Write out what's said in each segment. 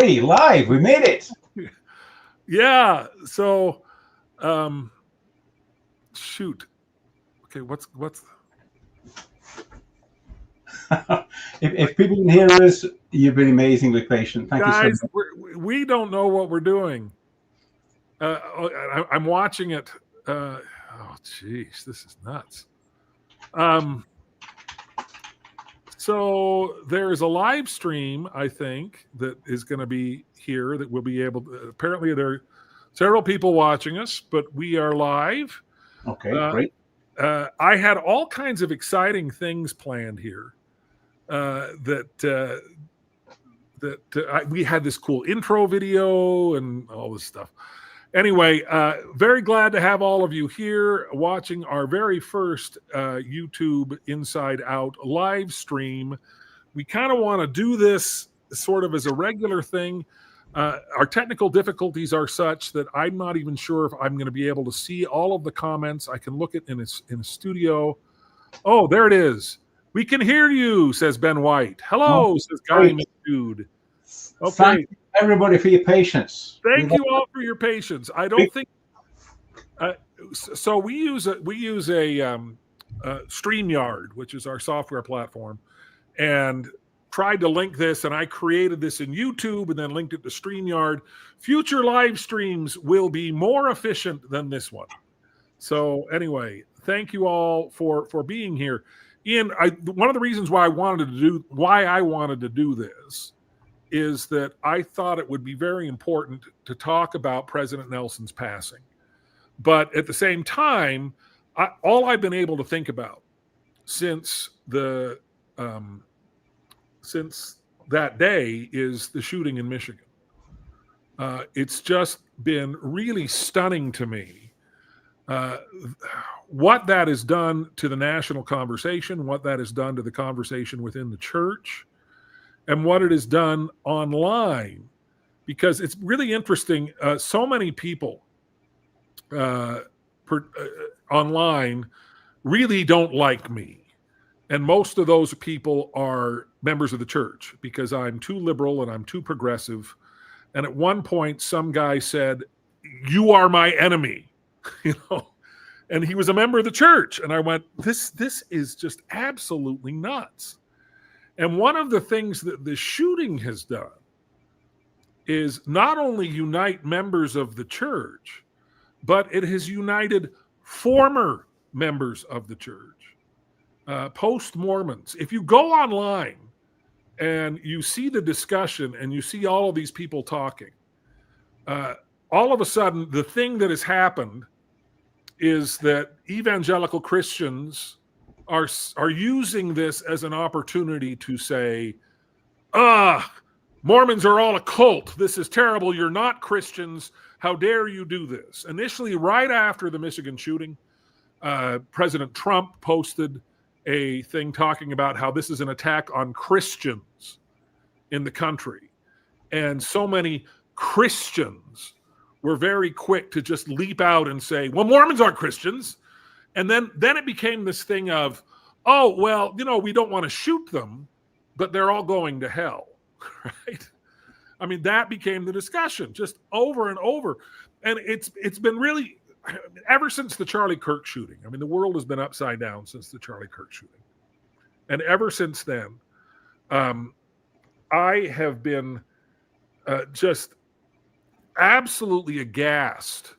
Hey, live, we made it. Yeah. So, shoot. Okay. What's If people can hear us, you've been amazingly patient. Thank you so guys? much. We don't know what we're doing. I'm watching it. Oh, jeez, this is nuts. Um, so there's a live stream, I think, that is going to be here that we'll be able to. Apparently, there are several people watching us, but we are live. Okay, Uh, great. I had all kinds of exciting things planned here. That we had this cool intro video and all this stuff. Anyway, very glad to have all of you here watching our very first YouTube Inside Out live stream. We kind of want to do this sort of as a regular thing. Our technical difficulties are such that I'm not even sure if I'm going to be able to see all of the comments. I can look at in a studio. Oh, there it is. We can hear you, says Ben White. Oh, Hello, says Guy great. McDude. Thank Okay. you, everybody, for your patience. We Thank love you all for your patience. I big. don't think uh, so. We use a StreamYard, which is our software platform, and tried to link this. And I created this in YouTube and then linked it to StreamYard. Future live streams will be more efficient than this one. So anyway, thank you all for being here. Ian, one of the reasons why I wanted to do this is that I thought it would be very important to talk about President Nelson's passing. But at the same time, all I've been able to think about since since that day is the shooting in Michigan. It's just been really stunning to me what that has done to the national conversation, what that has done to the conversation within the church, and what it has done online, because it's really interesting. So many people online really don't like me. And most of those people are members of the church because I'm too liberal and I'm too progressive. And at one point, some guy said, "You are my enemy," you know, and he was a member of the church. And I went, this is just absolutely nuts. And one of the things that the shooting has done is not only unite members of the church, but it has united former members of the church, post-Mormons. If you go online and you see the discussion and you see all of these people talking, all of a sudden, the thing that has happened is that evangelical Christians are using this as an opportunity to say, Mormons are all a cult. This is terrible. You're not Christians. How dare you do this? Initially, right after the Michigan shooting, President Trump posted a thing talking about how this is an attack on Christians in the country. And so many Christians were very quick to just leap out and say, well, Mormons aren't Christians. And then it became this thing of, oh, well, we don't want to shoot them, but they're all going to hell, right? I mean, that became the discussion just over and over. And it's been really, ever since the Charlie Kirk shooting. I mean, the world has been upside down since the Charlie Kirk shooting. And ever since then, I have been just absolutely aghast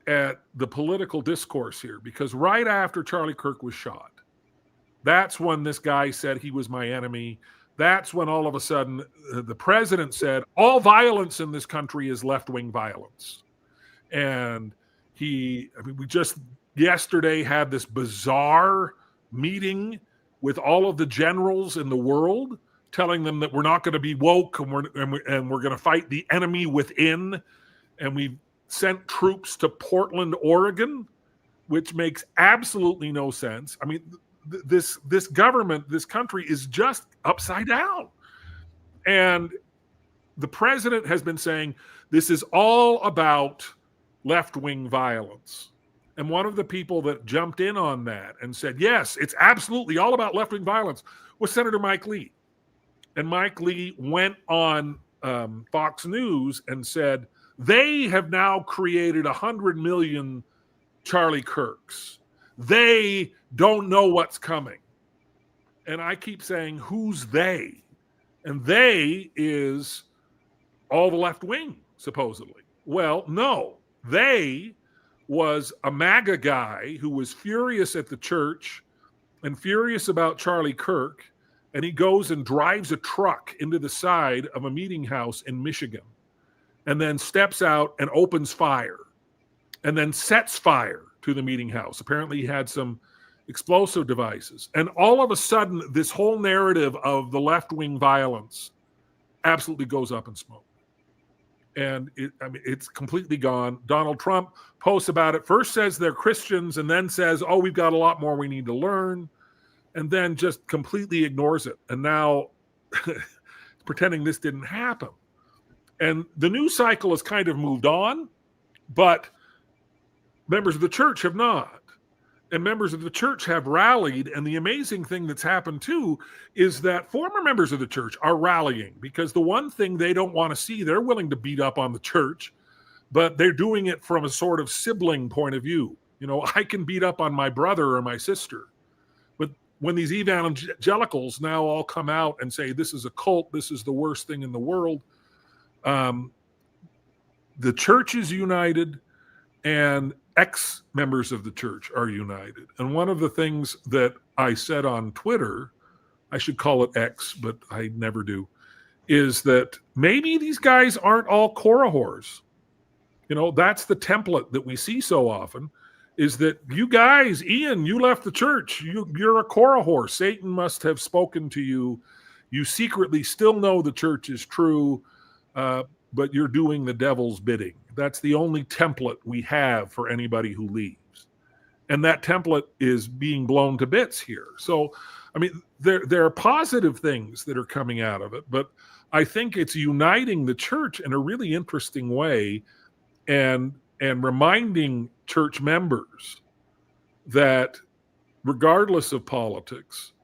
at the political discourse here, because right after Charlie Kirk was shot, that's when this guy said he was my enemy. That's when all of a sudden the president said all violence in this country is left-wing violence. And we just yesterday had this bizarre meeting with all of the generals in the world, telling them that we're not going to be woke and we're going to fight the enemy within. And we sent troops to Portland, Oregon, which makes absolutely no sense. I mean, this government, this country is just upside down. And the president has been saying this is all about left-wing violence. And one of the people that jumped in on that and said, yes, it's absolutely all about left-wing violence was Senator Mike Lee. And Mike Lee went on Fox News and said, they have now created 100 million Charlie Kirks. They don't know what's coming. And I keep saying, who's they? And they is all the left wing, supposedly. Well, no. They was a MAGA guy who was furious at the church and furious about Charlie Kirk. And he goes and drives a truck into the side of a meeting house in Michigan and then steps out and opens fire and then sets fire to the meeting house. Apparently he had some explosive devices. And all of a sudden, this whole narrative of the left-wing violence absolutely goes up in smoke. And it's completely gone. Donald Trump posts about it, first says they're Christians and then says, oh, we've got a lot more we need to learn, and then just completely ignores it. And now pretending this didn't happen. And the news cycle has kind of moved on, but members of the church have not. And members of the church have rallied. And the amazing thing that's happened too is that former members of the church are rallying, because the one thing they don't want to see, they're willing to beat up on the church, but they're doing it from a sort of sibling point of view. You know, I can beat up on my brother or my sister. But when these evangelicals now all come out and say, this is a cult, this is the worst thing in the world, the church is united and ex-members of the church are united. And one of the things that I said on Twitter, I should call it X, but I never do, is that maybe these guys aren't all Korah whores. You know, that's the template that we see so often, is that you guys, Ian, you left the church. You're a Korah whore. Satan must have spoken to you. You secretly still know the church is true, but you're doing the devil's bidding. That's the only template we have for anybody who leaves. And that template is being blown to bits here. So, I mean, there are positive things that are coming out of it, but I think it's uniting the church in a really interesting way and reminding church members that regardless of politics,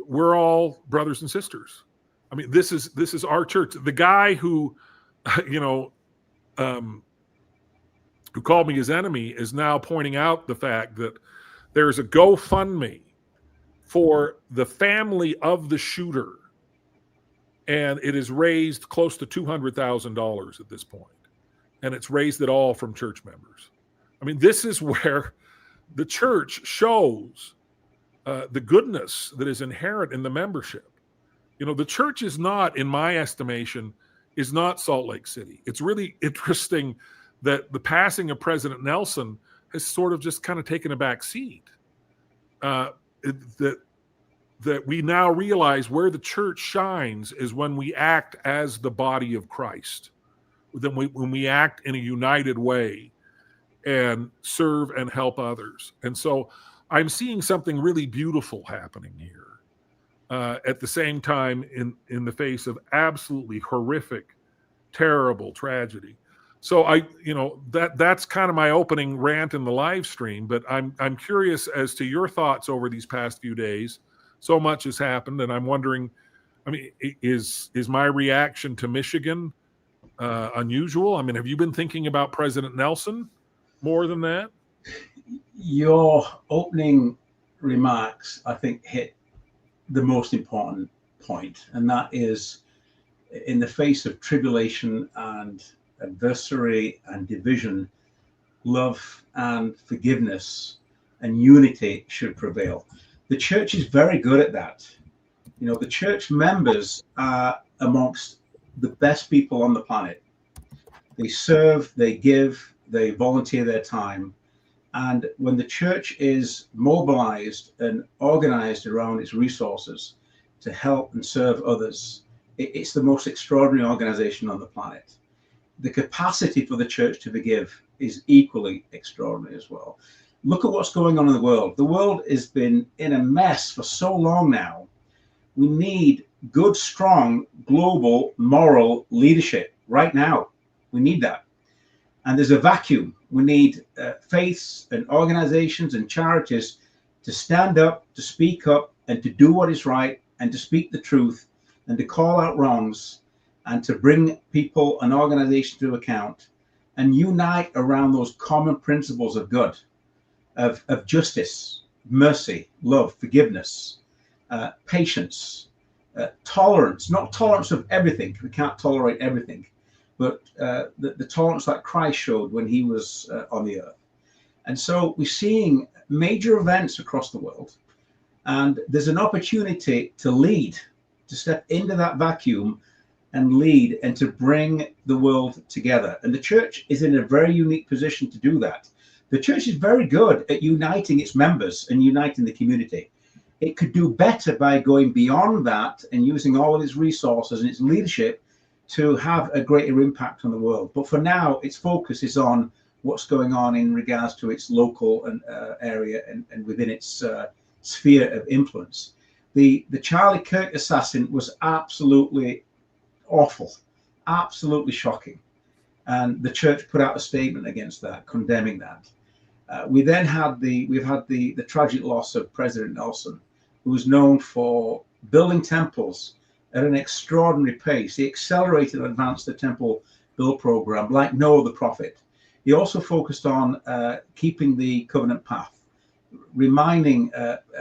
we're all brothers and sisters. I mean, this is our church. The guy who, who called me his enemy is now pointing out the fact that there's a GoFundMe for the family of the shooter, and it has raised close to $200,000 at this point, and it's raised it all from church members. I mean, this is where the church shows the goodness that is inherent in the membership. You know, the church is not, in my estimation, is not Salt Lake City. It's really interesting that the passing of President Nelson has sort of just kind of taken a back seat. That we now realize where the church shines is when we act as the body of Christ. When we act in a united way and serve and help others. And so I'm seeing something really beautiful happening here. At the same time, in the face of absolutely horrific, terrible tragedy. So that's kind of my opening rant in the live stream. But I'm curious as to your thoughts over these past few days. So much has happened, and I'm wondering, I mean, is my reaction to Michigan unusual? I mean, have you been thinking about President Nelson more than that? Your opening remarks, I think, hit the most important point, and that is, in the face of tribulation and adversary and division, love and forgiveness and unity should prevail. The church is very good at that. You know, the church members are amongst the best people on the planet. They serve, they give, they volunteer their time. And when the church is mobilized and organized around its resources to help and serve others, it's the most extraordinary organization on the planet. The capacity for the church to forgive is equally extraordinary as well. Look at what's going on in the world. The world has been in a mess for so long now. We need good, strong, global, moral leadership right now. We need that. And there's a vacuum. We need faiths and organizations and charities to stand up, to speak up, and to do what is right, and to speak the truth, and to call out wrongs, and to bring people and organizations to account and unite around those common principles of good, of justice, mercy, love, forgiveness, patience, tolerance, not tolerance of everything. We can't tolerate everything, but the tolerance that Christ showed when he was on the earth. And so we're seeing major events across the world, and there's an opportunity to lead, to step into that vacuum and lead, and to bring the world together. And the church is in a very unique position to do that. The church is very good at uniting its members and uniting the community. It could do better by going beyond that and using all of its resources and its leadership to have a greater impact on the world. But for now, its focus is on what's going on in regards to its local and area and within its sphere of influence. The Charlie Kirk assassin was absolutely awful, absolutely shocking. And the church put out a statement against that, condemning that. We've had the tragic loss of President Nelson, who was known for building temples at an extraordinary pace. He accelerated and advanced the temple build program like no other prophet. He also focused on keeping the covenant path, reminding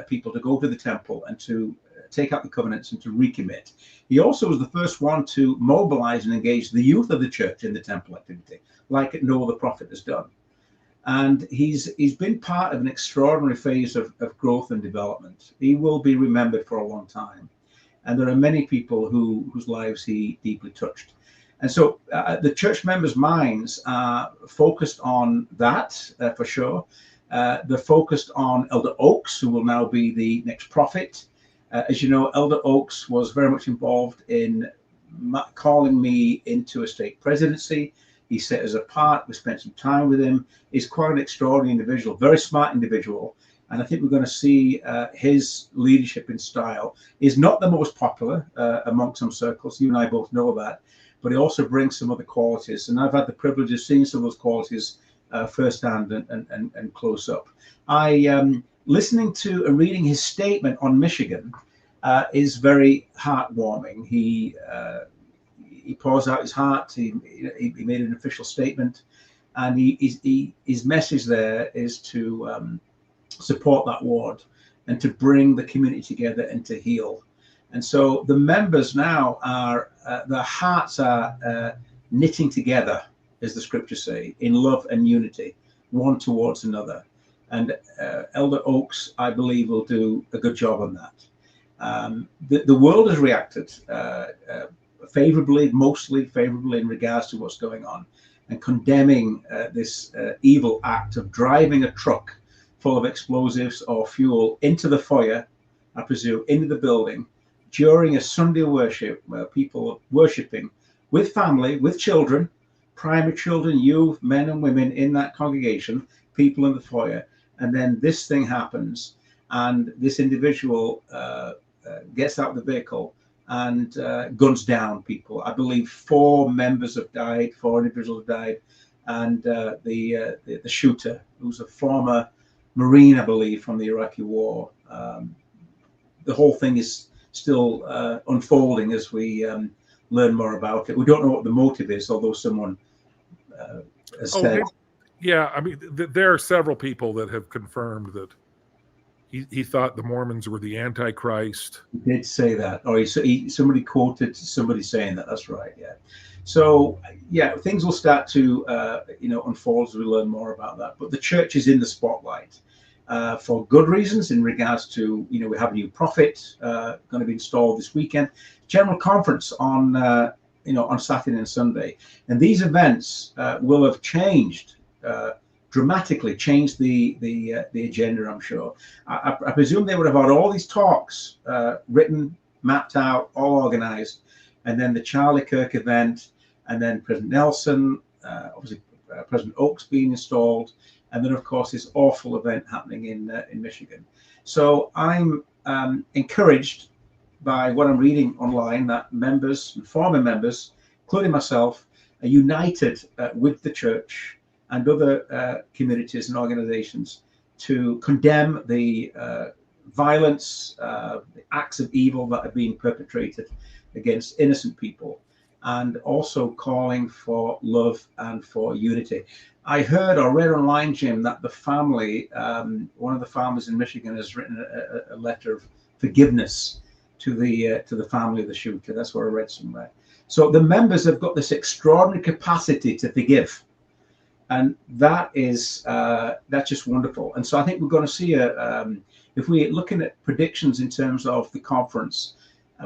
people to go to the temple and to take out the covenants and to recommit. He also was the first one to mobilize and engage the youth of the church in the temple activity, like no other prophet has done. And he's been part of an extraordinary phase of growth and development. He will be remembered for a long time. And there are many people whose lives he deeply touched. And so the church members' minds are focused on that for sure. They're focused on Elder Oaks, who will now be the next prophet. As you know, Elder Oaks was very much involved in calling me into a stake presidency. He set us apart. We spent some time with him. He's quite an extraordinary individual, very smart individual. And I think we're going to see his leadership and style is not the most popular among some circles. You and I both know that. But he also brings some other qualities. And I've had the privilege of seeing some of those qualities firsthand and close up. Listening to and reading his statement on Michigan is very heartwarming. He pours out his heart. He made an official statement, and his message there is to support that ward and to bring the community together and to heal. And so the members now are their hearts are knitting together, as the scriptures say, in love and unity, one towards another. And Elder Oaks, I believe, will do a good job on that. The world has reacted favorably, mostly favorably in regards to what's going on, and condemning this evil act of driving a truck full of explosives or fuel into the foyer, I presume, into the building during a Sunday worship where people are worshiping with family, with children, primary children, youth, men and women in that congregation, people in the foyer. And then this thing happens, and this individual gets out of the vehicle and guns down people. I believe 4 members have died, 4 individuals have died, and the shooter, who's a former Marine, I believe, from the Iraqi war. The whole thing is still unfolding as we learn more about it. We don't know what the motive is, although someone has said. Yeah, I mean, there are several people that have confirmed that he thought the Mormons were the Antichrist. He did say that. Or somebody quoted somebody saying that. That's right. Yeah. So yeah, things will start to unfold as we learn more about that. But the church is in the spotlight for good reasons. In regards to we have a new prophet going to be installed this weekend. General conference on on Saturday and Sunday, and these events will have changed. Dramatically changed the agenda, I'm sure. I presume they would have had all these talks written, mapped out, all organized, and then the Charlie Kirk event, and then President Nelson, obviously President Oaks being installed, and then of course this awful event happening in Michigan. So I'm encouraged by what I'm reading online that members and former members, including myself, are united with the church and other communities and organizations to condemn the violence, the acts of evil that are being perpetrated against innocent people. and also calling for love and for unity. I heard or read online, Jim, that the family, one of the farmers in Michigan, has written a letter of forgiveness to the family of the shooter. That's what I read somewhere. So the members have got this extraordinary capacity to forgive, and that is that's just wonderful. And so I think we're going to see if we're looking at predictions in terms of the conference,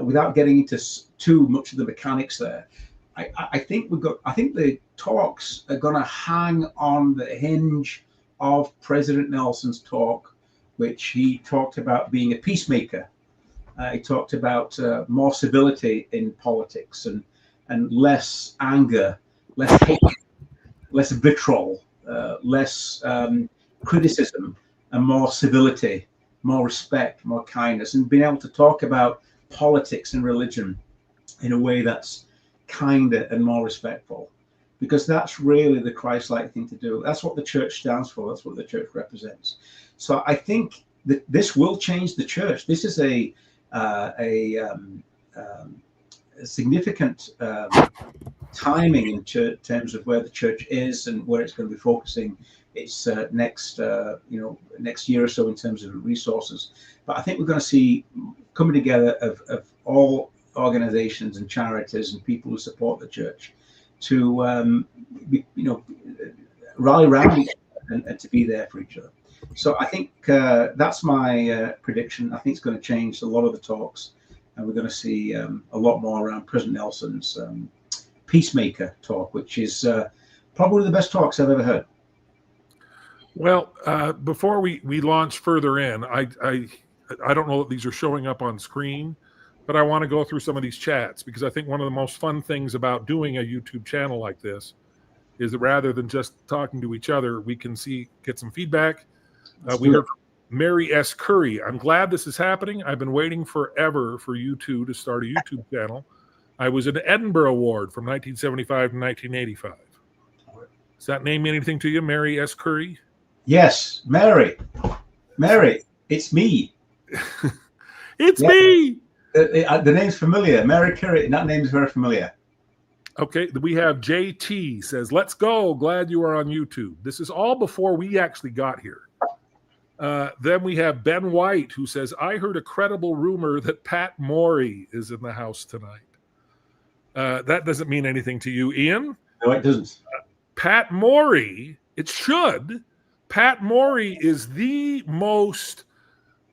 without getting into too much of the mechanics there, I think the talks are going to hang on the hinge of President Nelson's talk, which he talked about being a peacemaker. He talked about more civility in politics and less anger, less hate, less vitriol, less criticism, and more civility, more respect, more kindness, and being able to talk about politics and religion in a way that's kinder and more respectful, because that's really the Christ-like thing to do. That's what the church stands for. That's what the church represents. So I think that this will change the church. This is a significant timing in terms of where the church is and where it's going to be focusing its next year or so in terms of resources. But I think we're going to see coming together of all organizations and charities and people who support the church to rally around each other and to be there for each other. So I think that's my prediction. I think it's going to change a lot of the talks, and we're going to see a lot more around President Nelson's peacemaker talk, which is probably the best talks I've ever heard. Well, before we launch further in, I don't know that these are showing up on screen, but I want to go through some of these chats, because I think one of the most fun things about doing a YouTube channel like this is that rather than just talking to each other, we can get some feedback. We heard from Mary S. Curry. I'm glad this is happening. I've been waiting forever for you two to start a YouTube channel. I was an Edinburgh Award from 1975 to 1985. Does that name anything to you, Mary S. Curry? Yes, Mary, it's me. It's me. The name's familiar. Mary Curry, that name is very familiar. Okay, we have JT says, let's go. Glad you are on YouTube. This is all before we actually got here. Then we have Ben White, who says, I heard a credible rumor that Pat Morey is in the house tonight. That doesn't mean anything to you, Ian? No, it doesn't. Pat Morey, it should. Pat Morey is the most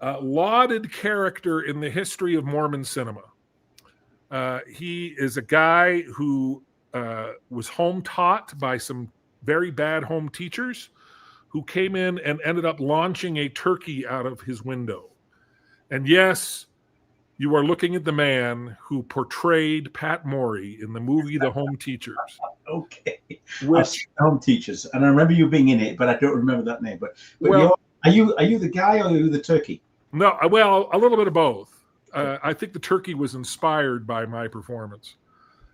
lauded character in the history of Mormon cinema. He is a guy who was home taught by some very bad home teachers who came in and ended up launching a turkey out of his window. And yes, you are looking at the man who portrayed Pat Morey in the movie The Home Teachers. Okay. Which Home Teachers, and I remember you being in it, but I don't remember that name. But well, are you the guy or are you the turkey? No, well, a little bit of both. I think the turkey was inspired by my performance.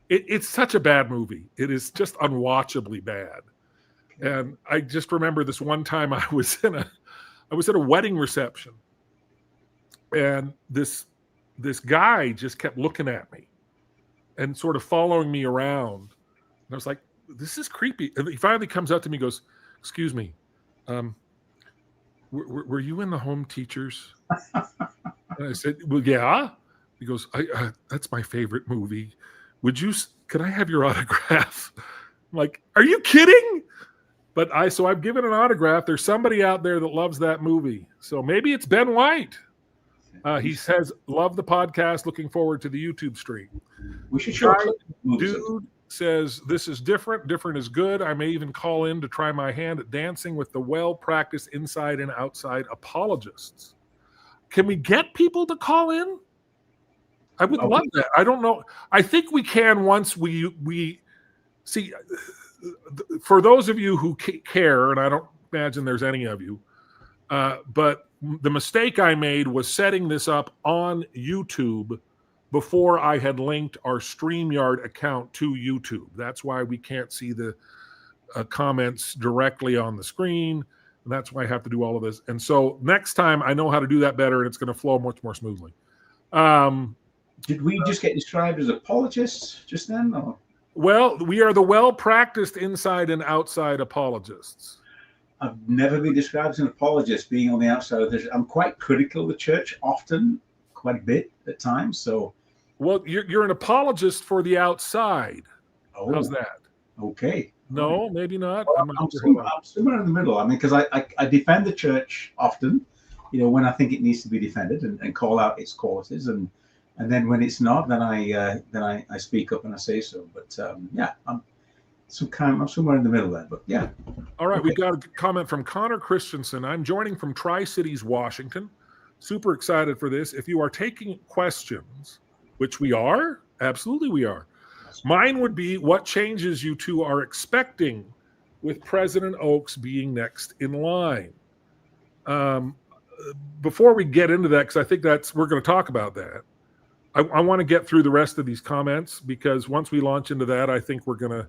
It's such a bad movie. It is just unwatchably bad. And I just remember this one time I was at a wedding reception, and this guy just kept looking at me and sort of following me around. And I was like, this is creepy. And he finally comes up to me and goes, excuse me, were you in The Home Teachers? And I said, well, yeah. He goes, that's my favorite movie. Could I have your autograph? I'm like, are you kidding? But so I've given an autograph. There's somebody out there that loves that movie. So maybe it's Ben White. He says, love the podcast. Looking forward to the YouTube stream. We should show Dude says, this is different. Different is good. I may even call in to try my hand at dancing with the well-practiced inside and outside apologists. Can we get people to call in? I would love that. I don't know. I think we can once we see. For those of you who care, and I don't imagine there's any of you, but the mistake I made was setting this up on YouTube before I had linked our StreamYard account to YouTube. That's why we can't see the comments directly on the screen. And that's why I have to do all of this. And so next time I know how to do that better, and it's going to flow much more smoothly. Did we just get described as apologists just then? Or? Well, we are the well-practiced inside and outside apologists. I've never been described as an apologist being on the outside of this. I'm quite critical of the church often, quite a bit at times. So, well, you're an apologist for the outside. Oh, how's that? Okay. No, right. maybe not. Well, I'm somewhere in the middle. I mean, because I defend the church often, when I think it needs to be defended and call out its qualities, and then when it's not, then I speak up and I say so. But yeah, I'm somewhere in the middle there. But yeah. All right, okay. We've got a comment from Connor Christensen. I'm joining from Tri-Cities, Washington. Super excited for this. If you are taking questions, which we are, absolutely we are. Mine would be what changes you two are expecting with President Oaks being next in line. Before we get into that, because I think we're going to talk about that, I want to get through the rest of these comments, because once we launch into that, I think we're going to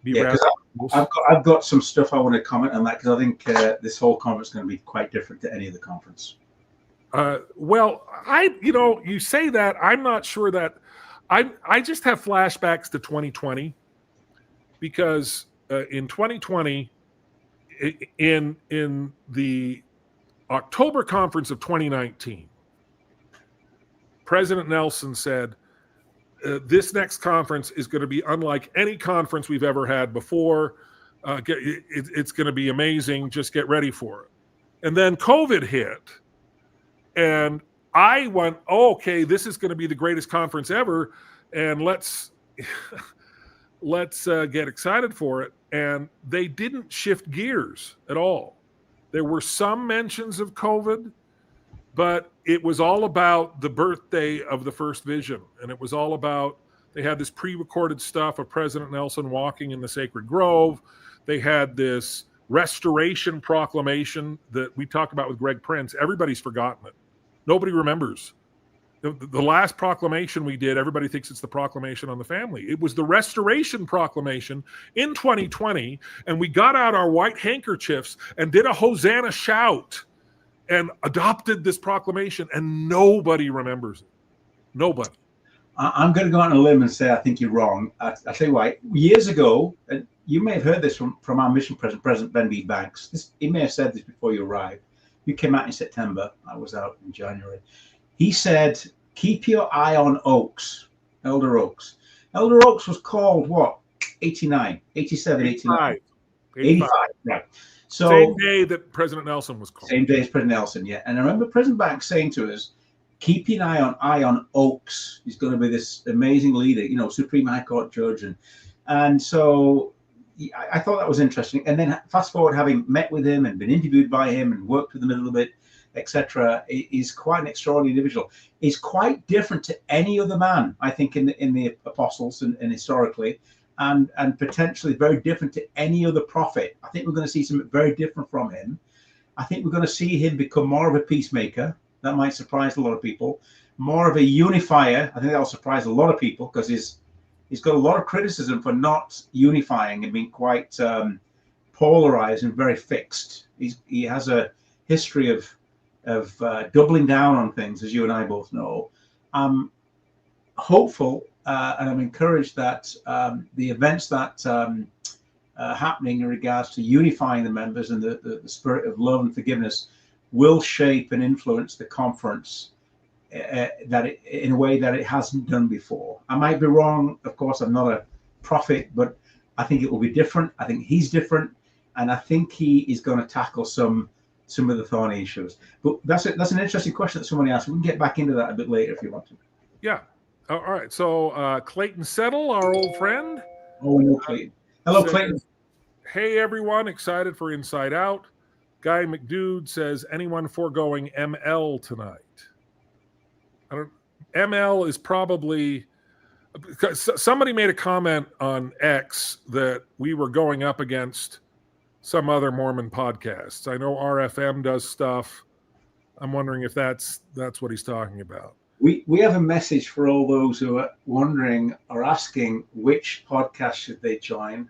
be I've got some stuff I want to comment on that, because I think this whole conference is going to be quite different to any other conference. Well, you say that, I'm not sure that I just have flashbacks to 2020, because in 2020, in the October conference of 2019, President Nelson said, this next conference is going to be unlike any conference we've ever had before. It's going to be amazing. Just get ready for it. And then COVID hit, and I went, oh, okay, this is going to be the greatest conference ever, and let's get excited for it. And they didn't shift gears at all. There were some mentions of COVID, but it was all about the birthday of the first vision. And it was all about, they had this pre-recorded stuff of President Nelson walking in the sacred grove. They had this restoration proclamation that we talked about with Greg Prince. Everybody's forgotten it. Nobody remembers. The last proclamation we did, everybody thinks it's the proclamation on the family. It was the restoration proclamation in 2020, and we got out our white handkerchiefs and did a Hosanna shout and adopted this proclamation, and nobody remembers it. Nobody. I'm going to go out on a limb and say I think you're wrong. I'll tell you why. Years ago, and you may have heard this from our mission president, President Ben B. Banks. He may have said this before you arrived. You came out in September. I was out in January. He said, keep your eye on Oaks, Elder Oaks. Elder Oaks was called what? 89, 87, 89. 85, right. So, same day that President Nelson was called. Same day as President Nelson, yeah. And I remember President Banks saying to us, keep an eye on Oaks. He's going to be this amazing leader, Supreme High Court judge. And so I thought that was interesting. And then fast forward, having met with him and been interviewed by him and worked with him a little bit, etc., is quite an extraordinary individual. He's quite different to any other man, I think, in the apostles and historically, and potentially very different to any other prophet. I think we're going to see something very different from him. I think we're going to see him become more of a peacemaker. That might surprise a lot of people. More of a unifier. I think that'll surprise a lot of people, because he's got a lot of criticism for not unifying and being quite polarized and very fixed. He has a history of doubling down on things, as you and I both know. I'm hopeful and I'm encouraged that the events that happening in regards to unifying the members and the spirit of love and forgiveness will shape and influence the conference in a way that it hasn't done before. I might be wrong. Of course, I'm not a prophet, but I think it will be different. I think he's different, and I think he is going to tackle some of the thorny issues. But that's an interesting question that somebody asked. We can get back into that a bit later if you want to. Yeah. All right. So Clayton Settle, our old friend. Oh, no, Clayton. Hello, says, Clayton. Hey, everyone. Excited for Inside Out. Guy McDude says, anyone foregoing ML tonight? ML is probably, somebody made a comment on X that we were going up against some other Mormon podcasts. I know RFM does stuff. I'm wondering if that's what he's talking about. We have a message for all those who are wondering or asking which podcast should they join.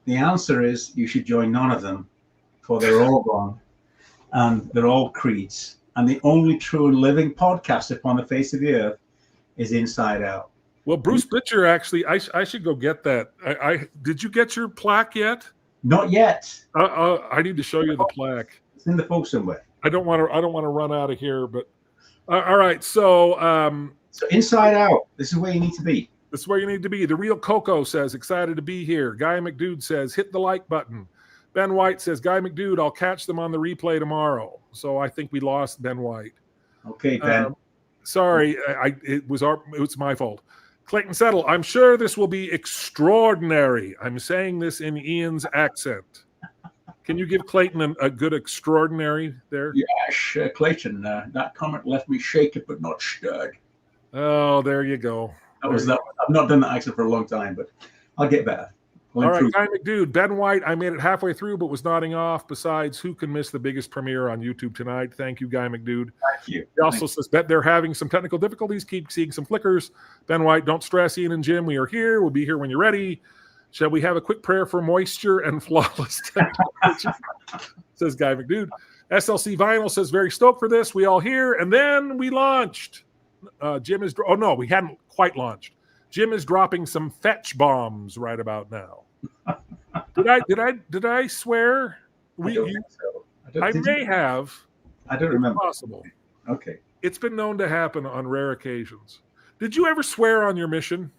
The answer is you should join none of them, for they're all wrong and they're all creeds. And the only true and living podcast upon the face of the earth is Inside Out. Well, Bruce Bitcher, actually, I should go get that. Did you get your plaque yet? Not yet. I need to show you the plaque. It's in the book somewhere. I don't want to run out of here, but all right. So Inside Out. This is where you need to be. This is where you need to be. The Real Coco says, excited to be here. Guy McDude says, hit the like button. Ben White says, Guy McDude, I'll catch them on the replay tomorrow. So I think we lost Ben White. Okay, Ben. Sorry, it was my fault. Clayton Settle, I'm sure this will be extraordinary. I'm saying this in Ian's accent. Can you give Clayton a good extraordinary there? Yes, Clayton. That comment left me shaken but not stirred. Oh, there you go. I've not done that accent for a long time, but I'll get better. All right, Guy McDude, Ben White, I made it halfway through but was nodding off. Besides, who can miss the biggest premiere on YouTube tonight? Thank you, Guy McDude. Thank you. He also says, bet they're having some technical difficulties. Keep seeing some flickers. Ben White, don't stress, Ian and Jim. We are here. We'll be here when you're ready. Shall we have a quick prayer for moisture and flawless technology? Says Guy McDude. SLC Vinyl says, very stoked for this. We all here. And then we launched. Jim is, oh no, we hadn't quite launched. Jim is dropping some fetch bombs right about now. Did I swear? I may have. I don't remember. Possible. Okay. It's been known to happen on rare occasions. Did you ever swear on your mission?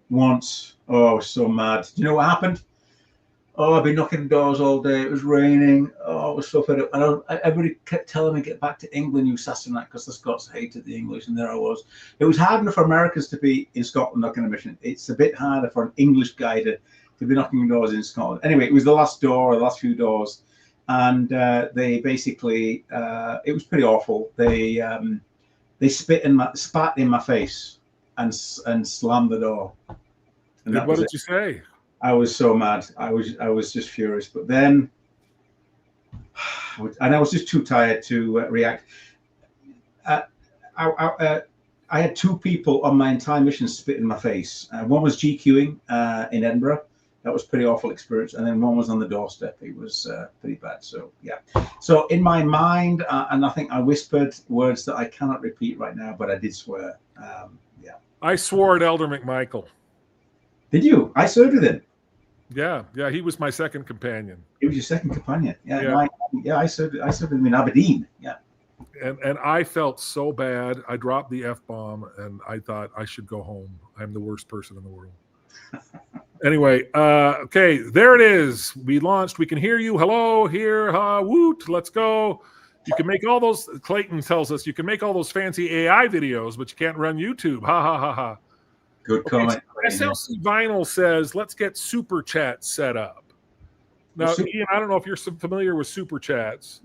Once. Oh, I was so mad. Do you know what happened? Oh, I've been knocking doors all day. It was raining. Oh, I was so fed up. And everybody kept telling me to get back to England, you Sassenach, because the Scots hated the English. And there I was. It was hard enough for Americans to be in Scotland knocking a mission. It's a bit harder for an English guy to be knocking doors in Scotland. Anyway, it was the last few doors. And they basically, it was pretty awful. They spat in my face and slammed the door. And what did you say? I was so mad. I was just furious. But then, and I was just too tired to react. I had two people on my entire mission spit in my face. One was GQing in Edinburgh. That was a pretty awful experience. And then one was on the doorstep. It was pretty bad. So, yeah. So in my mind, and I think I whispered words that I cannot repeat right now, but I did swear. Yeah. I swore at Elder McMichael. Did you? I served with him. Yeah. He was my second companion. He was your second companion. Yeah. I served with him in Aberdeen. Yeah. And I felt so bad. I dropped the F-bomb and I thought I should go home. I'm the worst person in the world. Anyway, okay, there it is. We launched. We can hear you. Hello, here, woot, let's go. You can make all those, Clayton tells us, you can make all those fancy AI videos, but you can't run YouTube. Ha, ha, ha, ha. Good comment. So SLC Vinyl says, let's get Super Chats set up. Now, Ian, I don't know if you're familiar with Super Chats.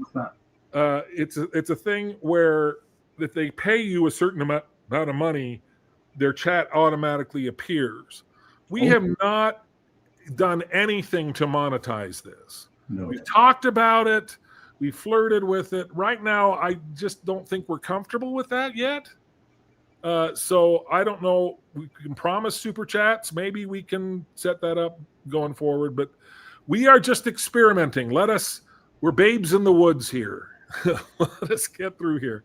It's a thing where if they pay you a certain amount of money, their chat automatically appears. We have not done anything to monetize this. No. We've talked about it. We flirted with it. Right now, I just don't think we're comfortable with that yet. So I don't know. We can promise Super Chats. Maybe we can set that up going forward. But we are just experimenting. We're babes in the woods here. Let us get through here.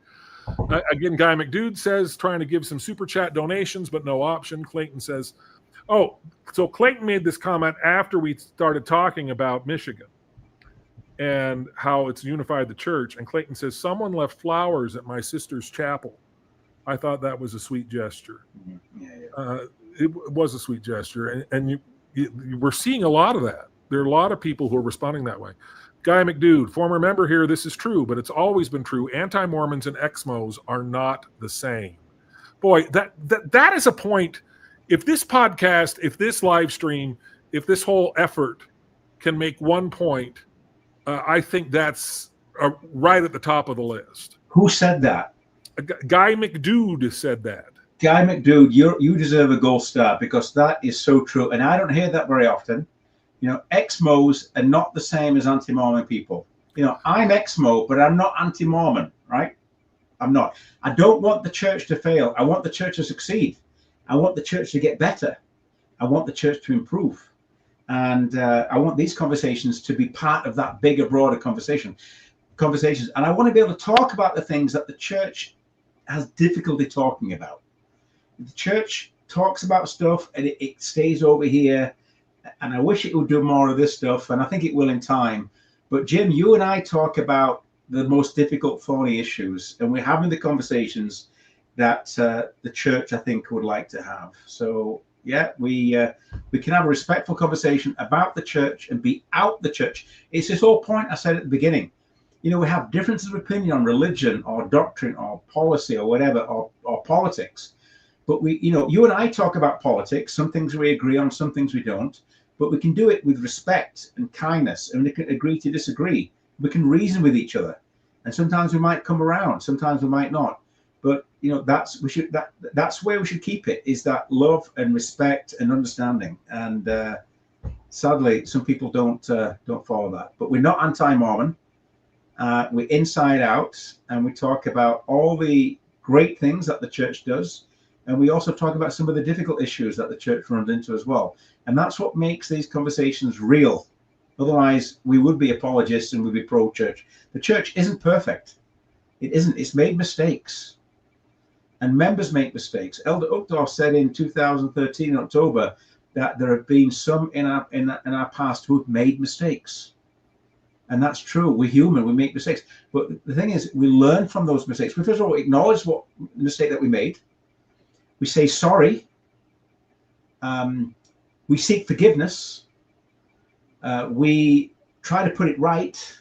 Again, Guy McDude says, trying to give some Super Chat donations, but no option. Clayton says, oh, so Clayton made this comment after we started talking about Michigan and how it's unified the church. And Clayton says, someone left flowers at my sister's chapel. I thought that was a sweet gesture. It was a sweet gesture. And we're seeing a lot of that. There are a lot of people who are responding that way. Guy McDude, former member here, this is true, but it's always been true. Anti-Mormons and Exmos are not the same. Boy, that is a point. If this podcast, if this live stream, if this whole effort can make one point, I think that's right at the top of the list. Who said that? Guy McDude said that. Guy McDude, you deserve a gold star because that is so true. And I don't hear that very often. You know, Exmos are not the same as anti-Mormon people. You know, I'm Exmo, but I'm not anti-Mormon, right? I'm not. I don't want the church to fail. I want the church to succeed. I want the church to get better. I want the church to improve. And I want these conversations to be part of that bigger, broader conversations. And I want to be able to talk about the things that the church has difficulty talking about. The church talks about stuff and it stays over here. And I wish it would do more of this stuff, and I think it will in time. But Jim, you and I talk about the most difficult, thorny issues, and we're having the conversations that the church, I think, would like to have. So yeah, we can have a respectful conversation about the church and be out the church. It's this whole point I said at the beginning. You know, we have differences of opinion on religion or doctrine or policy or whatever, or politics. But we, you know, you and I talk about politics. Some things we agree on, some things we don't. But we can do it with respect and kindness, and we can agree to disagree. We can reason with each other, and sometimes we might come around, sometimes we might not. But you know, that's where we should keep it, is that love and respect and understanding. And sadly, some people don't follow that. But we're not anti-Mormon. We're inside out, and we talk about all the great things that the church does. And we also talk about some of the difficult issues that the church runs into as well. And that's what makes these conversations real. Otherwise, we would be apologists and we'd be pro-church. The church isn't perfect. It isn't. It's made mistakes. And members make mistakes. Elder Uchtdorf said in 2013 in October that there have been some in our past who've made mistakes. And that's true. We're human. We make mistakes. But the thing is, we learn from those mistakes. We first of all acknowledge what mistake that we made. We say sorry. We seek forgiveness. We try to put it right,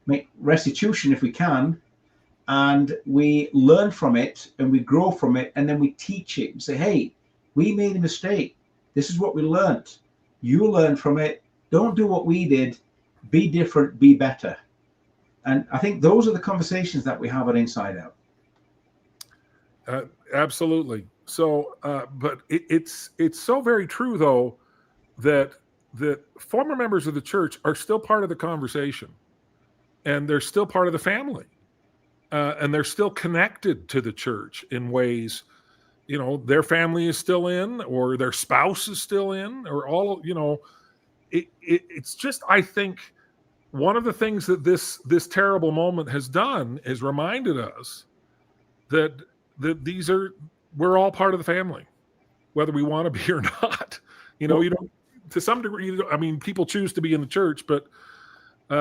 make restitution if we can, and we learn from it and we grow from it, and then we teach it and say, hey, we made a mistake. This is what we learned. You learn from it. Don't do what we did. Be different, be better. And I think those are the conversations that we have at Inside Out. Absolutely. So, but it's so very true, though, that former members of the church are still part of the conversation, and they're still part of the family, and they're still connected to the church in ways, you know, their family is still in, or their spouse is still in, or all, you know, it's just, I think one of the things that this terrible moment has done is reminded us that we're all part of the family, whether we want to be or not. You know, you don't, to some degree, I mean, people choose to be in the church, but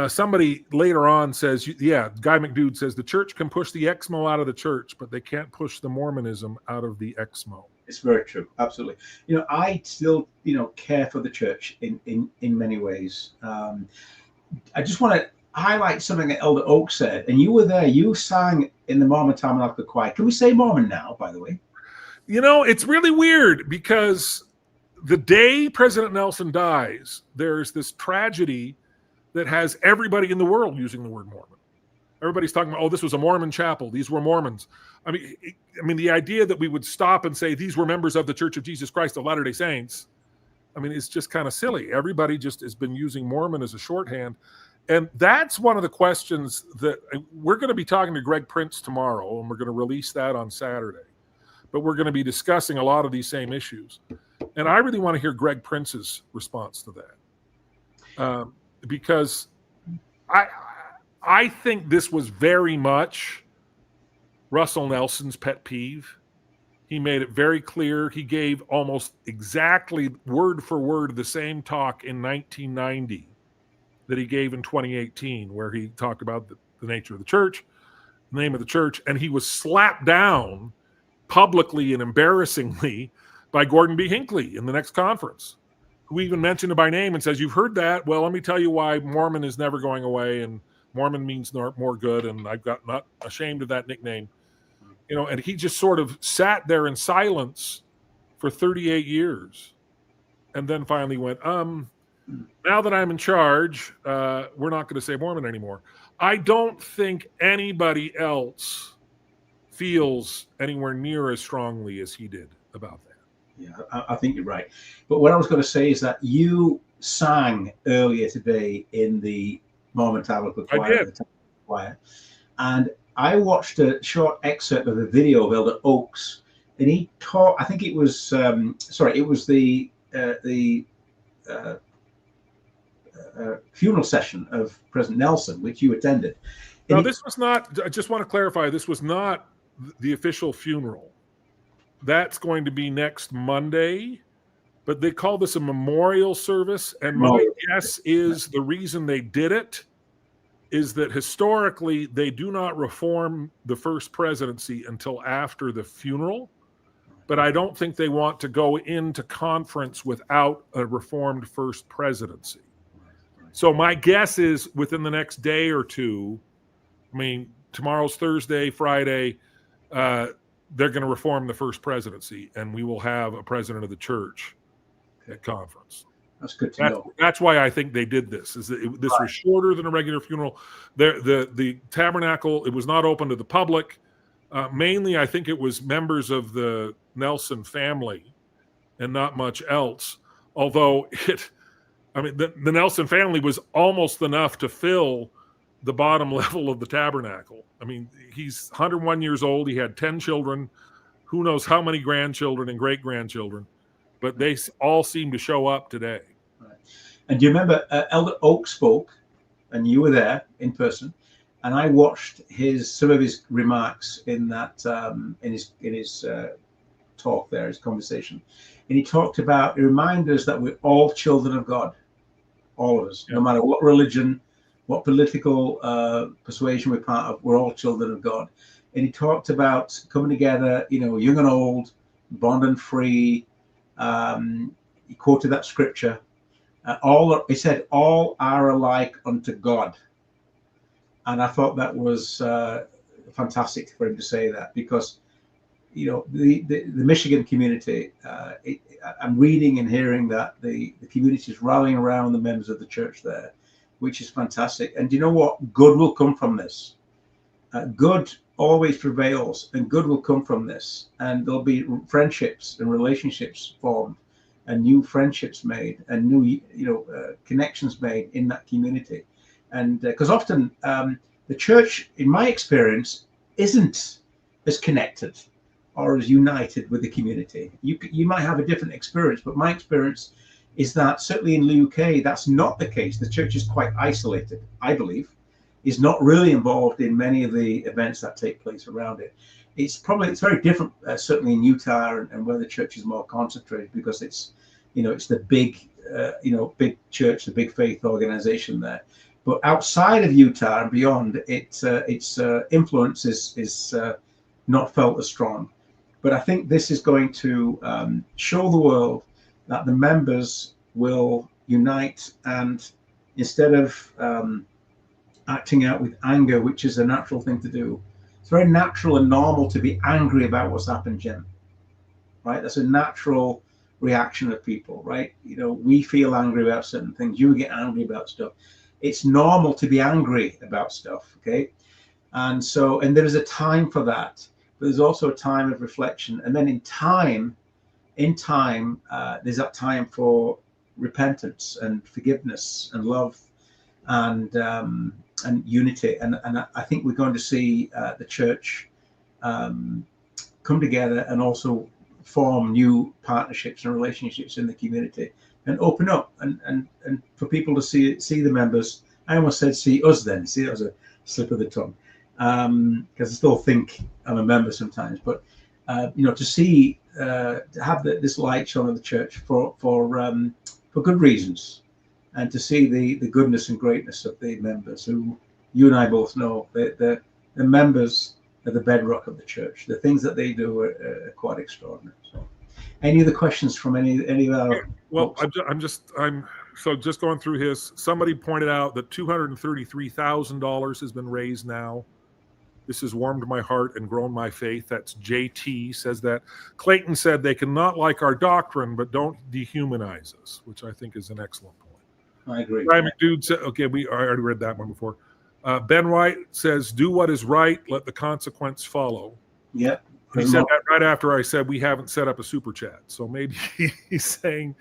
somebody later on says, yeah, Guy McDude says the church can push the Exmo out of the church, but they can't push the Mormonism out of the Exmo. It's very true. Absolutely. You know, I still, you know, care for the church in many ways. I just want to highlight something that Elder Oak said, and you were there. You sang in the Mormon Tabernacle Choir. Can we say Mormon now, by the way? You know, it's really weird because the day President Nelson dies, there's this tragedy that has everybody in the world using the word Mormon. Everybody's talking about, oh, this was a Mormon chapel. These were Mormons. I mean, the idea that we would stop and say these were members of the Church of Jesus Christ of Latter-day Saints, I mean, it's just kind of silly. Everybody just has been using Mormon as a shorthand. And that's one of the questions that we're going to be talking to Greg Prince tomorrow, and we're going to release that on Saturday. But we're going to be discussing a lot of these same issues. And I really want to hear Greg Prince's response to that. Because I think this was very much Russell Nelson's pet peeve. He made it very clear. He gave almost exactly word for word the same talk in 1990 that he gave in 2018, where he talked about the nature of the church, the name of the church, and he was slapped down publicly and embarrassingly by Gordon B. Hinckley in the next conference, who even mentioned it by name and says, you've heard that? Well, let me tell you why Mormon is never going away, and Mormon means more good, and I've got not ashamed of that nickname. You know, and he just sort of sat there in silence for 38 years and then finally went, now that I'm in charge, we're not going to say Mormon anymore. I don't think anybody else feels anywhere near as strongly as he did about that. Yeah, I think you're right. But what I was going to say is that you sang earlier today in the Mormon Tabernacle Choir. I did. And I watched a short excerpt of a video of Elder Oaks, and he taught, I think it was, it was the funeral session of President Nelson, which you attended. No, this was not, I just want to clarify, this was not the official funeral. that's going to be next Monday, but they call this a memorial service. And my guess is the reason they did it is that historically they do not reform the first presidency until after the funeral. But I don't think they want to go into conference without a reformed first presidency. So my guess is within the next day or two, I mean, tomorrow's Thursday, Friday, they're going to reform the first presidency, and we will have a president of the church at conference. That's good to know. That's why I think they did this. Is that this was shorter than a regular funeral. The tabernacle, it was not open to the public. Mainly, I think it was members of the Nelson family and not much else. Although the Nelson family was almost enough to fill the bottom level of the tabernacle. I mean, he's 101 years old. He had 10 children. Who knows how many grandchildren and great-grandchildren. But they all seem to show up today. Right. And do you remember Elder Oak spoke, and you were there in person, and I watched some of his remarks in that in his talk there, his conversation, and he talked about, he reminded us that we're all children of God, all of us, no matter what religion, what political persuasion we're part of, we're all children of God. And he talked about coming together, young and old, bond and free. He quoted that scripture. He said, all are alike unto God. And I thought that was fantastic for him to say that, because, the Michigan community, I'm reading and hearing that the community is rallying around the members of the church there, which is fantastic. And you know what? Good will come from this. Good always prevails, and good will come from this. And there'll be friendships and relationships formed, and new friendships made, and new connections made in that community. And because often the church, in my experience, isn't as connected or as united with the community. You might have a different experience, but my experience is that certainly in the UK, that's not the case. The church is quite isolated, I believe, is not really involved in many of the events that take place around it. It's very different, certainly in Utah and where the church is more concentrated, because it's the big, big church, the big faith organization there. But outside of Utah and beyond, its influence is not felt as strong. But I think this is going to show the world that the members will unite, and instead of acting out with anger, which is a natural thing to do, it's very natural and normal to be angry about what's happened, Jim. Right? That's a natural reaction of people, right? We feel angry about certain things. You get angry about stuff. It's normal to be angry about stuff, okay? And there is a time for that. But there's also a time of reflection. And then in time, there's that time for repentance and forgiveness and love and unity. And I think we're going to see the church come together and also form new partnerships and relationships in the community, and open up and for people to see the members. I almost said see us then. See, that was a slip of the tongue, because I still think I'm a member sometimes. But to see to have this light shone in the church for good reasons, and to see the goodness and greatness of the members, who you and I both know the members are the bedrock of the church. The things that they do are quite extraordinary. So, any other questions from any of our? Well, I'm just going through his. Somebody pointed out that $233,000 has been raised now. This has warmed my heart and grown my faith. That's JT says that. Clayton said they cannot like our doctrine, but don't dehumanize us, which I think is an excellent point. I agree. Brian McDude said, okay, I already read that one before. Ben White says, do what is right, let the consequence follow. Yep. He said that right after I said we haven't set up a super chat. So maybe he's saying,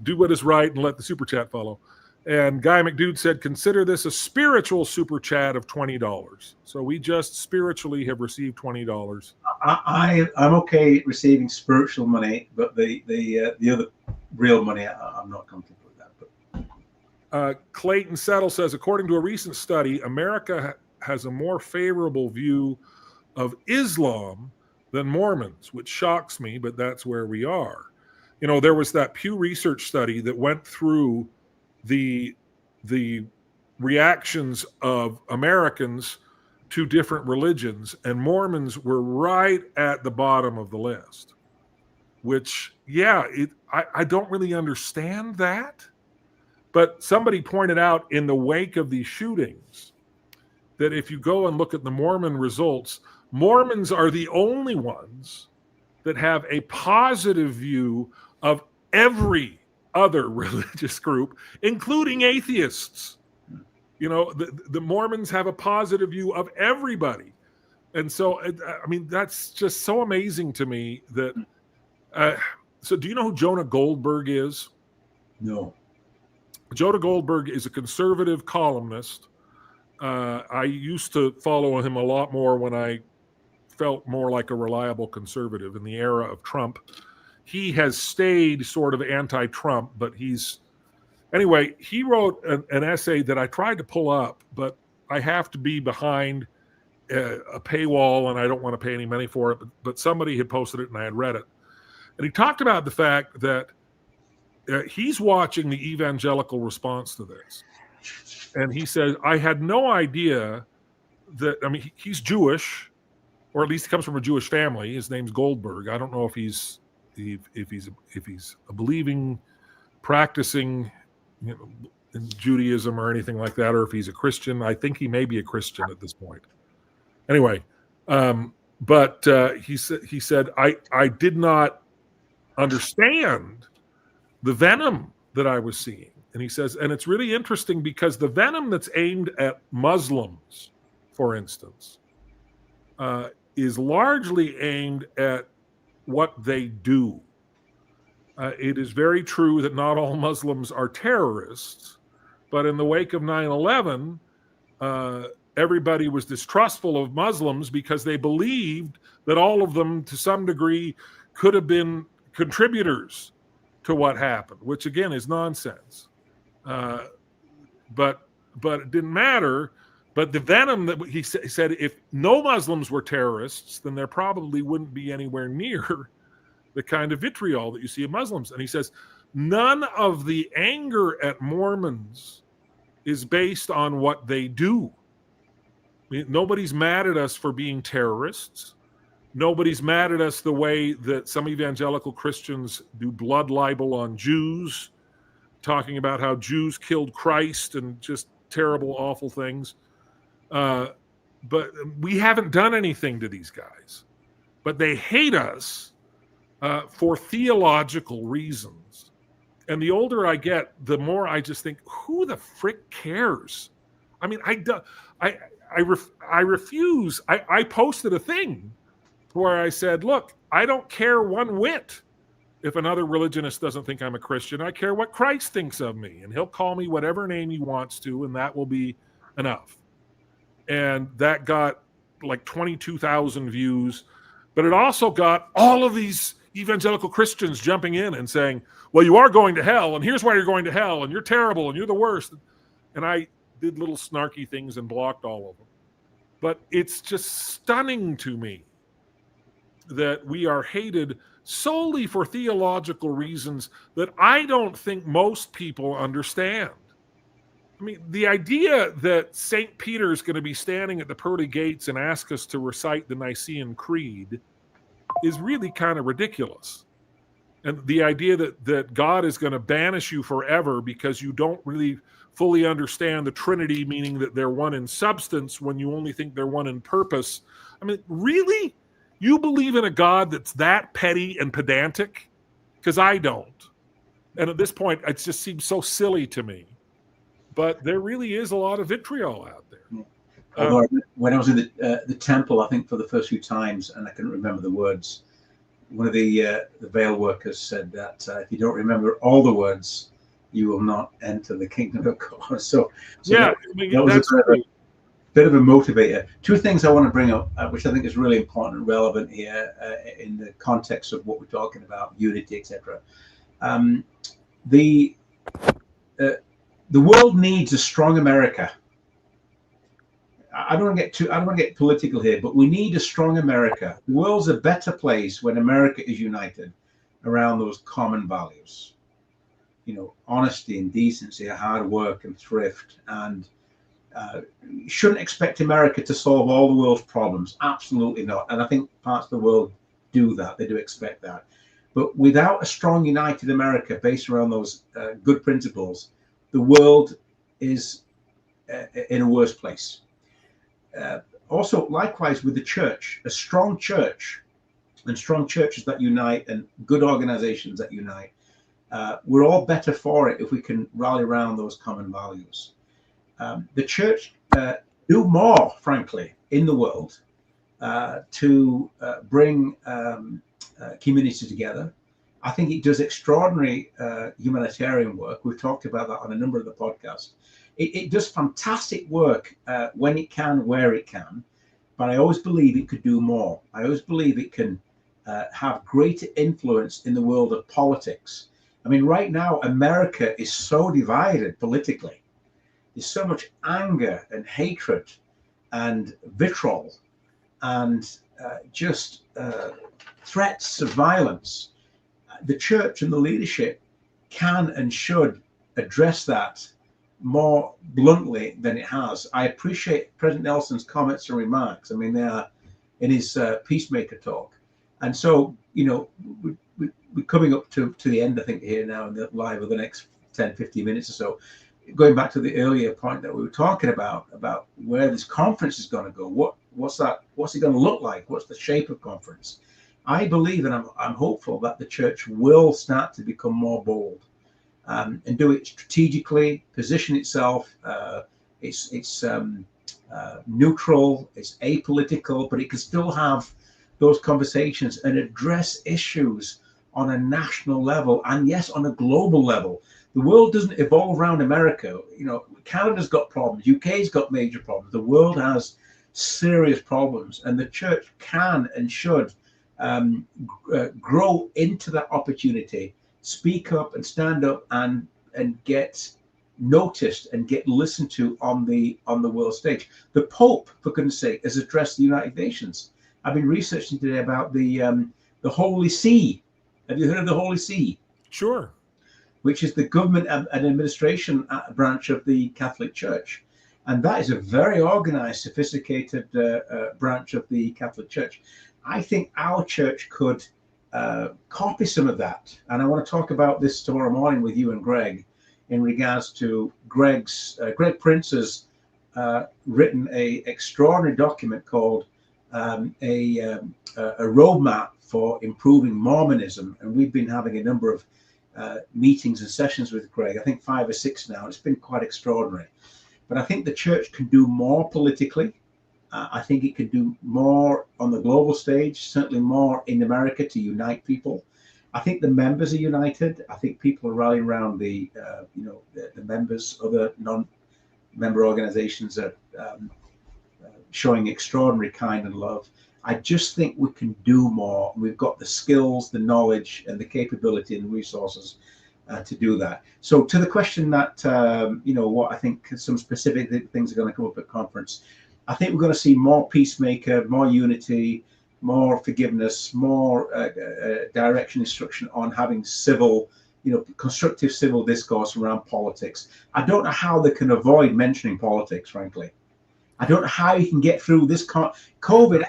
do what is right and let the super chat follow. And Guy McDude said, consider this a spiritual super chat of $20. So we just spiritually have received $20. I'm okay receiving spiritual money, but the other real money, I'm not comfortable with that. But Clayton Settle says, according to a recent study, America has a more favorable view of Islam than Mormons, which shocks me, but that's where we are. You know, there was that Pew Research study that went through the reactions of Americans to different religions, and Mormons were right at the bottom of the list, which, yeah, I don't really understand that. But somebody pointed out in the wake of these shootings that if you go and look at the Mormon results, Mormons are the only ones that have a positive view of every other religious group, including atheists. You know, the Mormons have a positive view of everybody. And so, I mean, that's just so amazing to me that, so do you know who Jonah Goldberg is? No. Jonah Goldberg is a conservative columnist. I used to follow him a lot more when I felt more like a reliable conservative in the era of Trump. He has stayed sort of anti-Trump, but anyway, he wrote an essay that I tried to pull up, but I have to be behind a paywall and I don't want to pay any money for it. But somebody had posted it and I had read it. And he talked about the fact that he's watching the evangelical response to this. And he says, I had no idea that, I mean, he's Jewish, or at least he comes from a Jewish family. His name's Goldberg. I don't know if he's a believing, practicing, you know, in Judaism or anything like that, or if he's a Christian. I think he may be a Christian at this point. Anyway, but he said, I did not understand the venom that I was seeing. And he says, and it's really interesting because the venom that's aimed at Muslims, for instance, is largely aimed at what they do. It is very true that not all Muslims are terrorists, but in the wake of 9/11, everybody was distrustful of Muslims because they believed that all of them, to some degree, could have been contributors to what happened, which again is nonsense. But it didn't matter. But the venom that he said, if no Muslims were terrorists, then there probably wouldn't be anywhere near the kind of vitriol that you see in Muslims. And he says, none of the anger at Mormons is based on what they do. I mean, nobody's mad at us for being terrorists. Nobody's mad at us the way that some evangelical Christians do blood libel on Jews, talking about how Jews killed Christ and just terrible, awful things. But we haven't done anything to these guys. But they hate us for theological reasons. And the older I get, the more I just think, who the frick cares? I mean, I refuse. I posted a thing where I said, look, I don't care one whit if another religionist doesn't think I'm a Christian. I care what Christ thinks of me, and he'll call me whatever name he wants to, and that will be enough. And that got like 22,000 views, but it also got all of these evangelical Christians jumping in and saying, well, you are going to hell, and here's why you're going to hell, and you're terrible, and you're the worst. And I did little snarky things and blocked all of them. But it's just stunning to me that we are hated solely for theological reasons that I don't think most people understand. I mean, the idea that St. Peter is going to be standing at the pearly gates and ask us to recite the Nicene Creed is really kind of ridiculous. And the idea that God is going to banish you forever because you don't really fully understand the Trinity, meaning that they're one in substance when you only think they're one in purpose. I mean, really? You believe in a God that's that petty and pedantic? Because I don't. And at this point, it just seems so silly to me. But there really is a lot of vitriol out there. Although when I was in the temple, I think for the first few times, and I couldn't remember the words, one of the veil workers said that if you don't remember all the words, you will not enter the kingdom of God. So yeah, that was a bit of a motivator. Two things I want to bring up, which I think is really important and relevant here in the context of what we're talking about, unity, etc. The world needs a strong America. I don't want to get political here, but we need a strong America. The world's a better place when America is united around those common values. Honesty and decency, hard work and thrift, and you shouldn't expect America to solve all the world's problems. Absolutely not. And I think parts of the world do that. They do expect that. But without a strong, united America based around those good principles, the world is in a worse place. Also, likewise with the church, a strong church and strong churches that unite and good organizations that unite, we're all better for it if we can rally around those common values. The church do more, frankly, in the world to bring community together. I think it does extraordinary humanitarian work. We've talked about that on a number of the podcasts. It does fantastic work when it can, where it can, but I always believe it could do more. I always believe it can have greater influence in the world of politics. I mean, right now, America is so divided politically. There's so much anger and hatred and vitriol and just threats of violence. The church and the leadership can and should address that more bluntly than it has. I appreciate President Nelson's comments and remarks. I mean, they are in his peacemaker talk. And so, we're coming up to the end, I think, here now in the live of the next 10, 15 minutes or so. Going back to the earlier point that we were talking about where this conference is going to go, what's it going to look like? What's the shape of conference? I believe and I'm hopeful that the church will start to become more bold and do it strategically, position itself. It's neutral, it's apolitical, but it can still have those conversations and address issues on a national level and, yes, on a global level. The world doesn't evolve around America. Canada's got problems. UK's got major problems. The world has serious problems, and the church can and should grow into that opportunity, speak up and stand up and get noticed and get listened to on the world stage. The Pope, for goodness sake, has addressed the United Nations. I've been researching today about the Holy See. Have you heard of the Holy See? Sure. Which is the government and administration branch of the Catholic Church. And that is a very organized, sophisticated branch of the Catholic Church. I think our church could copy some of that. And I want to talk about this tomorrow morning with you and Greg in regards to Greg Prince's written an extraordinary document called a roadmap for improving Mormonism. And we've been having a number of meetings and sessions with Greg, I think 5 or 6 now. It's been quite extraordinary. But I think the church can do more politically. I think it can do more on the global stage, certainly more in America to unite people. I think the members are united. I think people are rallying around the members. Other non-member organizations are showing extraordinary kind and love. I just think we can do more. We've got the skills, the knowledge, and the capability and the resources to do that. So to the question that, what I think some specific things are going to come up at conference, I think we're going to see more peacemaker, more unity, more forgiveness, more direction, instruction on having civil, constructive civil discourse around politics. I don't know how they can avoid mentioning politics, frankly. I don't know how you can get through this COVID.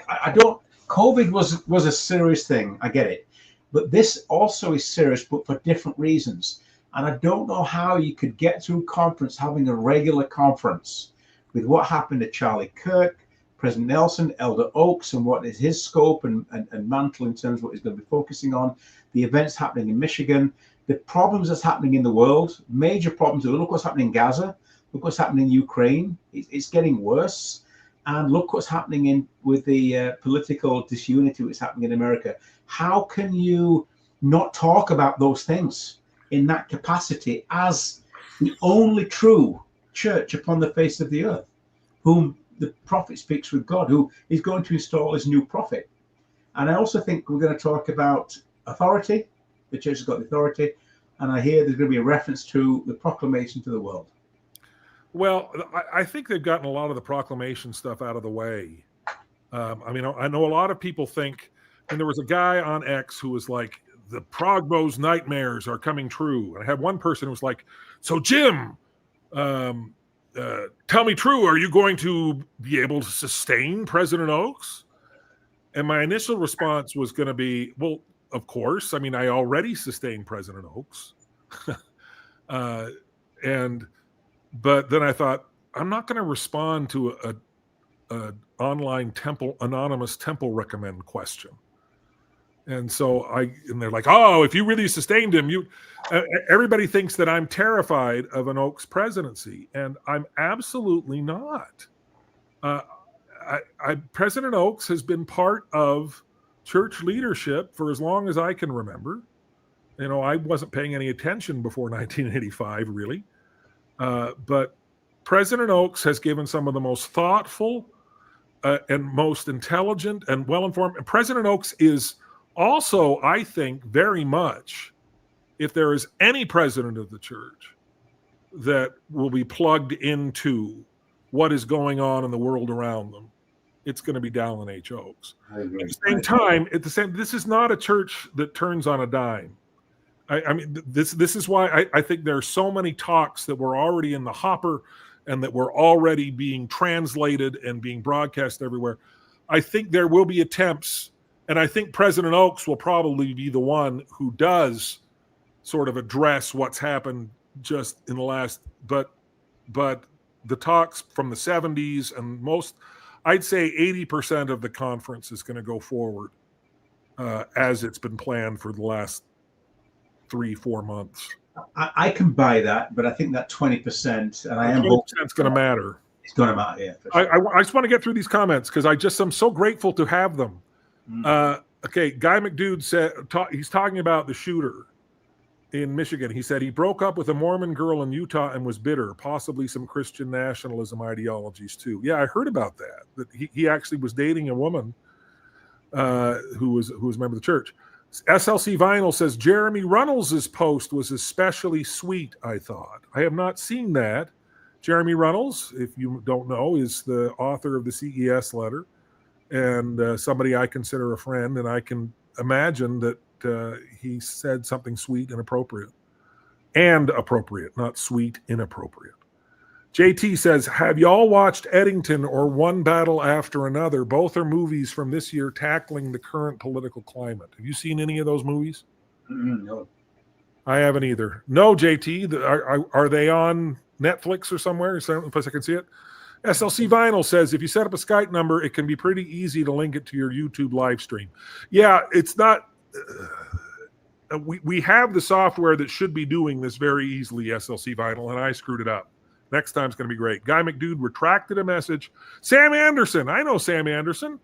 COVID was a serious thing. I get it. But this also is serious, but for different reasons. And I don't know how you could get through conference having a regular conference with what happened to Charlie Kirk, President Nelson, Elder Oaks, and what is his scope and mantle in terms of what he's going to be focusing on, the events happening in Michigan, the problems that's happening in the world, major problems. Look what's happening in Gaza. Look what's happening in Ukraine. It's getting worse. And look what's happening with the political disunity that's happening in America. How can you not talk about those things in that capacity as the only true church upon the face of the earth, whom the prophet speaks with God, who is going to install his new prophet? And I also think we're going to talk about authority. The church has got the authority. And I hear there's going to be a reference to the proclamation to the world. Well, I think they've gotten a lot of the proclamation stuff out of the way. I mean, I know a lot of people think, and there was a guy on X who was like, the Progbos' nightmares are coming true. And I had one person who was like, so Jim, tell me true, are you going to be able to sustain President Oaks? And my initial response was going to be, well, of course. I mean, I already sustained President Oaks. But then I thought, I'm not going to respond to a online anonymous temple recommend question. And so and they're like, oh, if you really sustained him, everybody thinks that I'm terrified of an Oaks presidency. And I'm absolutely not. President Oaks has been part of church leadership for as long as I can remember. You know, I wasn't paying any attention before 1985, really. But President Oaks has given some of the most thoughtful and most intelligent and well-informed. President Oaks is also, I think, very much, if there is any president of the church that will be plugged into what is going on in the world around them, it's going to be Dallin H. Oaks. At the same time, this is not a church that turns on a dime. I mean, this is why I think there are so many talks that were already in the hopper and that were already being translated and being broadcast everywhere. I think there will be attempts, and I think President Oaks will probably be the one who does sort of address what's happened just in the last, but the talks from the 70s and I'd say 80% of the conference is going to go forward as it's been planned for the last 3-4 months. I can buy that, but I think that 20%, and I am 20% is going to matter. It's going to matter, yeah. Sure. I just want to get through these comments because I'm so grateful to have them. Okay, Guy McDude said he's talking about the shooter in Michigan. He said he broke up with a Mormon girl in Utah and was bitter, possibly some Christian nationalism ideologies too. Yeah, I heard about that. That he actually was dating a woman who was a member of the church. SLC Vinyl says Jeremy Runnels' post was especially sweet, I thought. I have not seen that. Jeremy Runnels, if you don't know, is the author of the CES letter and somebody I consider a friend, and I can imagine that he said something sweet and appropriate. And appropriate, not sweet, inappropriate. JT says, have y'all watched Eddington or One Battle After Another? Both are movies from this year tackling the current political climate. Have you seen any of those movies? No. I haven't either. No, JT. Are they on Netflix or somewhere? Is there a place I can see it? SLC Vinyl says, if you set up a Skype number, it can be pretty easy to link it to your YouTube live stream. Yeah, it's not... we have the software that should be doing this very easily, SLC Vinyl, and I screwed it up. Next time's going to be great. Guy McDude retracted a message. Sam Anderson. I know Sam Anderson.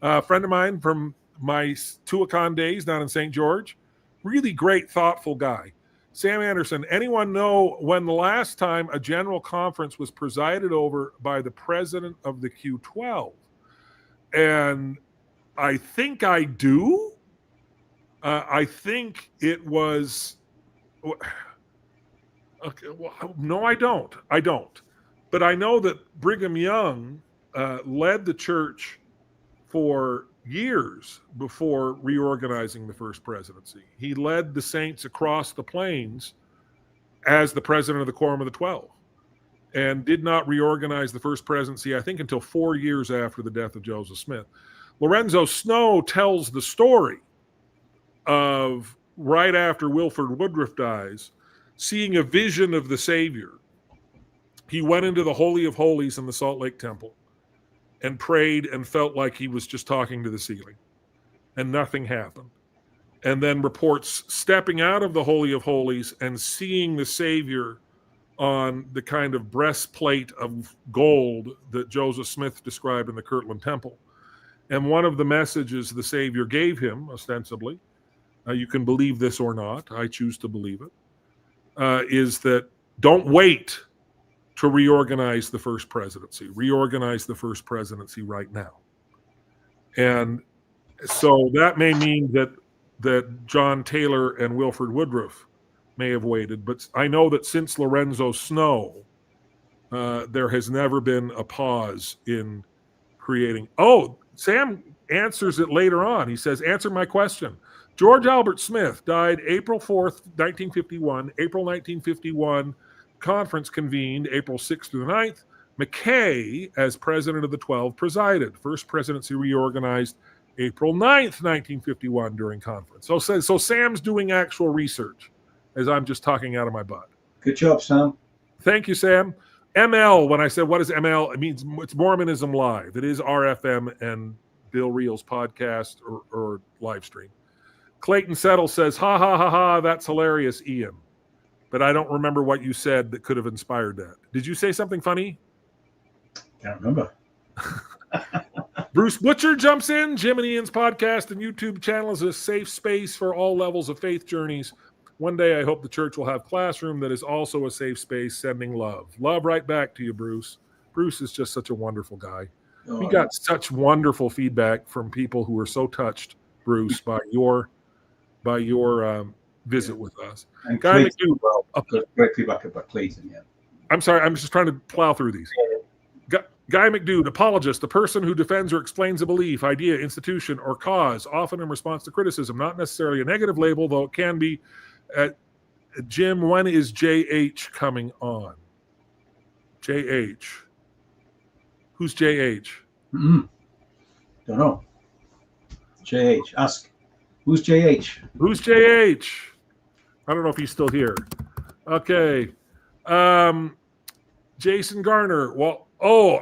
A friend of mine from my Tuacahn days down in St. George. Really great, thoughtful guy. Sam Anderson, anyone know when the last time a general conference was presided over by the president of the Q12? And I think I do. I think it was... Okay, well, no, I don't. But I know that Brigham Young led the church for years before reorganizing the first presidency. He led the saints across the plains as the president of the Quorum of the 12 and did not reorganize the first presidency, I think, until 4 years after the death of Joseph Smith. Lorenzo Snow tells the story of right after Wilford Woodruff dies, seeing a vision of the Savior. He went into the Holy of Holies in the Salt Lake Temple and prayed and felt like he was just talking to the ceiling, and nothing happened. And then reports stepping out of the Holy of Holies and seeing the Savior on the kind of breastplate of gold that Joseph Smith described in the Kirtland Temple. And one of the messages the Savior gave him, ostensibly, you can believe this or not, I choose to believe it, is that don't wait to reorganize the first presidency. Reorganize the first presidency right now. And so that may mean that John Taylor and Wilford Woodruff may have waited, but I know that since Lorenzo Snow there has never been a pause in creating. Oh, Sam answers it later on. He says, answer my question. George Albert Smith died April 4th, 1951. April 1951, conference convened April 6th through the 9th. McKay, as president of the 12, presided. First presidency reorganized April 9th, 1951 during conference. So Sam's doing actual research as I'm just talking out of my butt. Good job, Sam. Thank you, Sam. ML, when I said what is ML, it means it's Mormonism Live. It is RFM and Bill Reel's podcast or live stream. Clayton Settle says, ha, ha, ha, ha, that's hilarious, Ian. But I don't remember what you said that could have inspired that. Did you say something funny? Can't remember. Bruce Butcher jumps in. Jim and Ian's podcast and YouTube channel is a safe space for all levels of faith journeys. One day I hope the church will have a classroom that is also a safe space, sending love. Love right back to you, Bruce. Bruce is just such a wonderful guy. We got such wonderful feedback from people who were so touched, Bruce, by your visit with us. And Guy McDood, great feedback about Clayton. Yeah. I'm sorry, I'm just trying to plow through these. Guy McDood, apologist, the person who defends or explains a belief, idea, institution, or cause, often in response to criticism, not necessarily a negative label, though it can be. Jim, when is JH coming on? JH. Who's JH? Mm-hmm. Don't know. JH. Ask. Who's JH? Who's JH? I don't know if he's still here. Okay. Jason Garner. Well,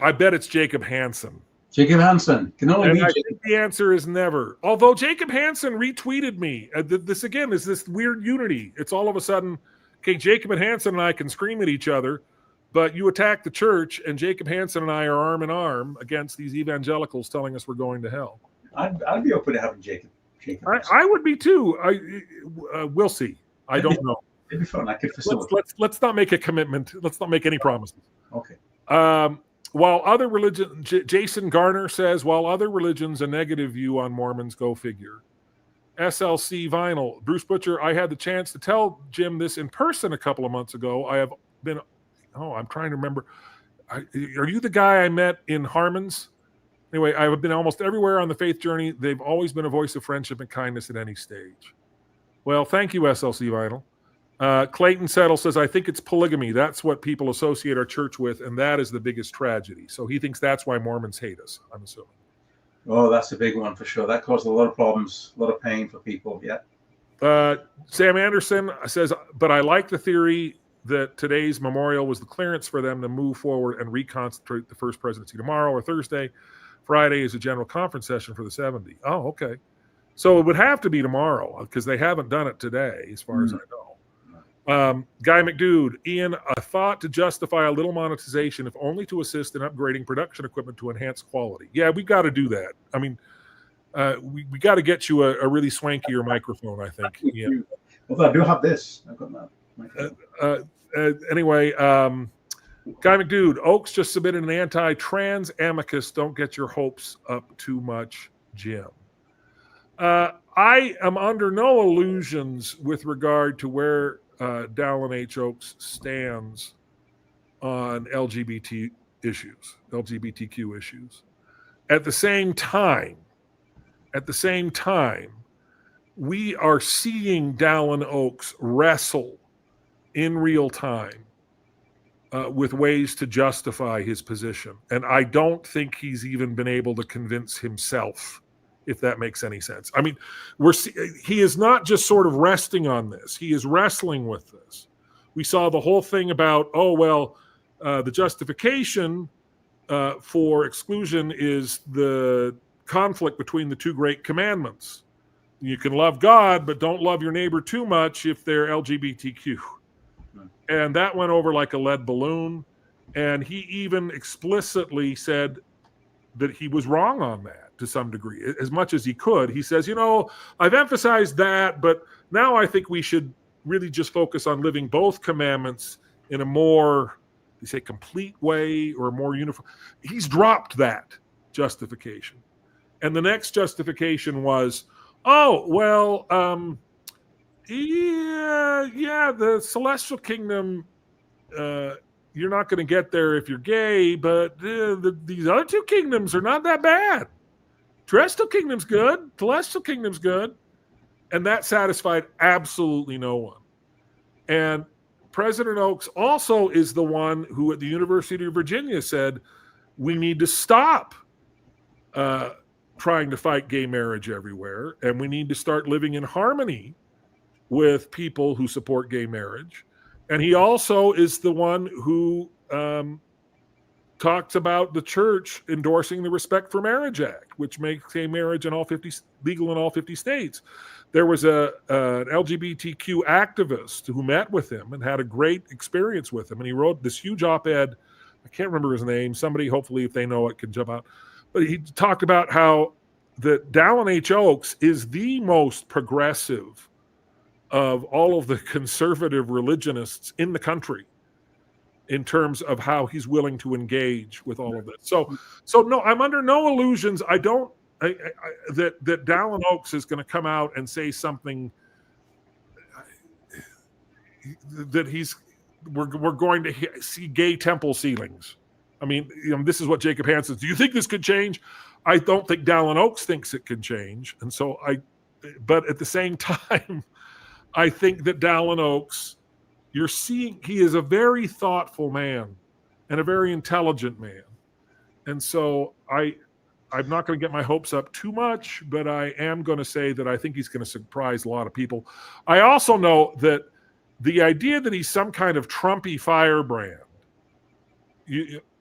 I bet it's Jacob Hansen. Jacob Hansen. Can only be I think the answer is never. Although Jacob Hansen retweeted me. This again is this weird unity. It's all of a sudden, okay, Jacob and Hansen and I can scream at each other, but you attack the church, and Jacob Hansen and I are arm in arm against these evangelicals telling us we're going to hell. I'd be open to having Jacob. I would be too. We'll see. I don't know. It'd be fun. I could facilitate. Let's not make a commitment. Let's not make any promises. Okay. While other religions, Jason Garner says, while other religions a negative view on Mormons, go figure. SLC Vinyl. Bruce Butcher, I had the chance to tell Jim this in person a couple of months ago. I have been, I'm trying to remember. Are you the guy I met in Harmons? Anyway, I've been almost everywhere on the faith journey. They've always been a voice of friendship and kindness at any stage. Well, thank you, SLC Vinyl. Clayton Settle says, I think it's polygamy. That's what people associate our church with, and that is the biggest tragedy. So he thinks that's why Mormons hate us, I'm assuming. Oh, that's a big one for sure. That caused a lot of problems, a lot of pain for people, yeah. Sam Anderson says, but I like the theory that today's memorial was the clearance for them to move forward and reconstitute the first presidency tomorrow or Thursday. Friday is a general conference session for the 70. Oh, okay. So it would have to be tomorrow because they haven't done it today, as far as I know. Guy McDood, Ian, a thought to justify a little monetization, if only to assist in upgrading production equipment to enhance quality. Yeah, we've got to do that. I mean, we got to get you a really swankier microphone, I think. Yeah. Well, I do have this. I've got that. Anyway, Guy McDood, Oaks just submitted an anti-trans amicus. Don't get your hopes up too much, Jim. I am under no illusions with regard to where Dallin H. Oaks stands on LGBTQ issues. At the same time, we are seeing Dallin Oaks wrestle in real time with ways to justify his position. And I don't think he's even been able to convince himself, if that makes any sense. I mean, he is not just sort of resting on this. He is wrestling with this. We saw the whole thing about, the justification for exclusion is the conflict between the two great commandments. You can love God, but don't love your neighbor too much if they're LGBTQ. And that went over like a lead balloon. And he even explicitly said that he was wrong on that to some degree, as much as he could. He says, I've emphasized that, but now I think we should really just focus on living both commandments in a more, complete way or more uniform. He's dropped that justification. And the next justification was, the celestial kingdom you're not going to get there if you're gay, but these other two kingdoms are not that bad. Terrestrial kingdom's good. Celestial kingdom's good. And that satisfied absolutely no one. And President Oaks also is the one who at the University of Virginia said, we need to stop trying to fight gay marriage everywhere, and we need to start living in harmony with people who support gay marriage. And he also is the one who talks about the church endorsing the Respect for Marriage Act, which makes gay marriage legal in all 50 states. There was an LGBTQ activist who met with him and had a great experience with him. And he wrote this huge op-ed. I can't remember his name. Somebody, hopefully, if they know it, can jump out. But he talked about how that Dallin H. Oaks is the most progressive of all of the conservative religionists in the country in terms of how he's willing to engage with all of this. So no, I'm under no illusions. That Dallin Oaks is going to come out and say something that we're going to see gay temple ceilings. I mean, this is what Jacob Hansen says. Do you think this could change? I don't think Dallin Oaks thinks it can change. And so but at the same time, I think that Dallin Oaks, you're seeing, he is a very thoughtful man and a very intelligent man. And so I'm not going to get my hopes up too much, but I am going to say that I think he's going to surprise a lot of people. I also know that the idea that he's some kind of Trumpy firebrand,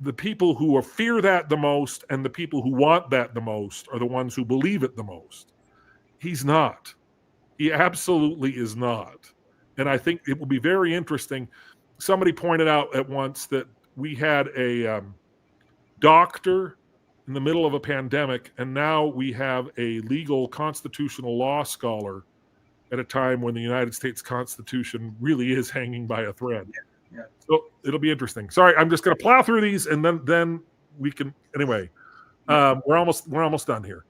the people who fear that the most and the people who want that the most are the ones who believe it the most. He's not. He absolutely is not. And I think it will be very interesting. Somebody pointed out at once that we had a doctor in the middle of a pandemic, and now we have a legal constitutional law scholar at a time when the United States Constitution really is hanging by a thread. Yeah. So it'll be interesting. Sorry, I'm just going to plow through these, and then we can. Anyway, we're almost done here.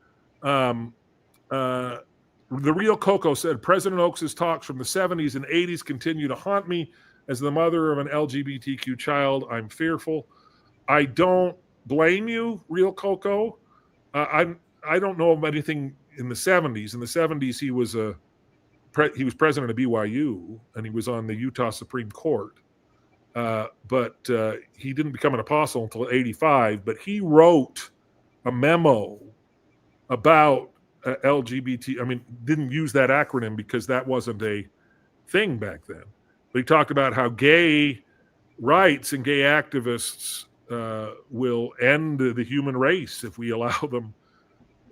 The Real Coco said, President Oaks' talks from the 70s and 80s continue to haunt me. As the mother of an LGBTQ child, I'm fearful. I don't blame you, Real Coco. I don't know of anything in the 70s. In the 70s, he was president of BYU, and he was on the Utah Supreme Court. But he didn't become an apostle until 85. But he wrote a memo about LGBT. I mean, didn't use that acronym because that wasn't a thing back then. But he talked about how gay rights and gay activists will end the human race if we allow them.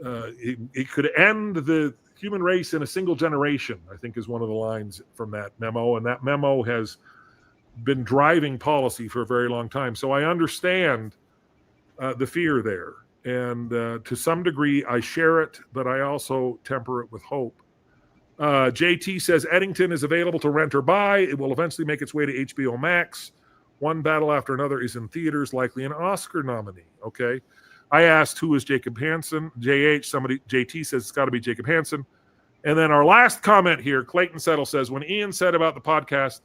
It could end the human race in a single generation, I think is one of the lines from that memo. And that memo has been driving policy for a very long time. So I understand the fear there. And to some degree, I share it, but I also temper it with hope. JT says Eddington is available to rent or buy. It will eventually make its way to HBO Max. One battle after another is in theaters, likely an Oscar nominee. Okay. I asked who is Jacob Hansen. JT says it's got to be Jacob Hansen. And then our last comment here, Clayton Settle says, when Ian said about the podcast,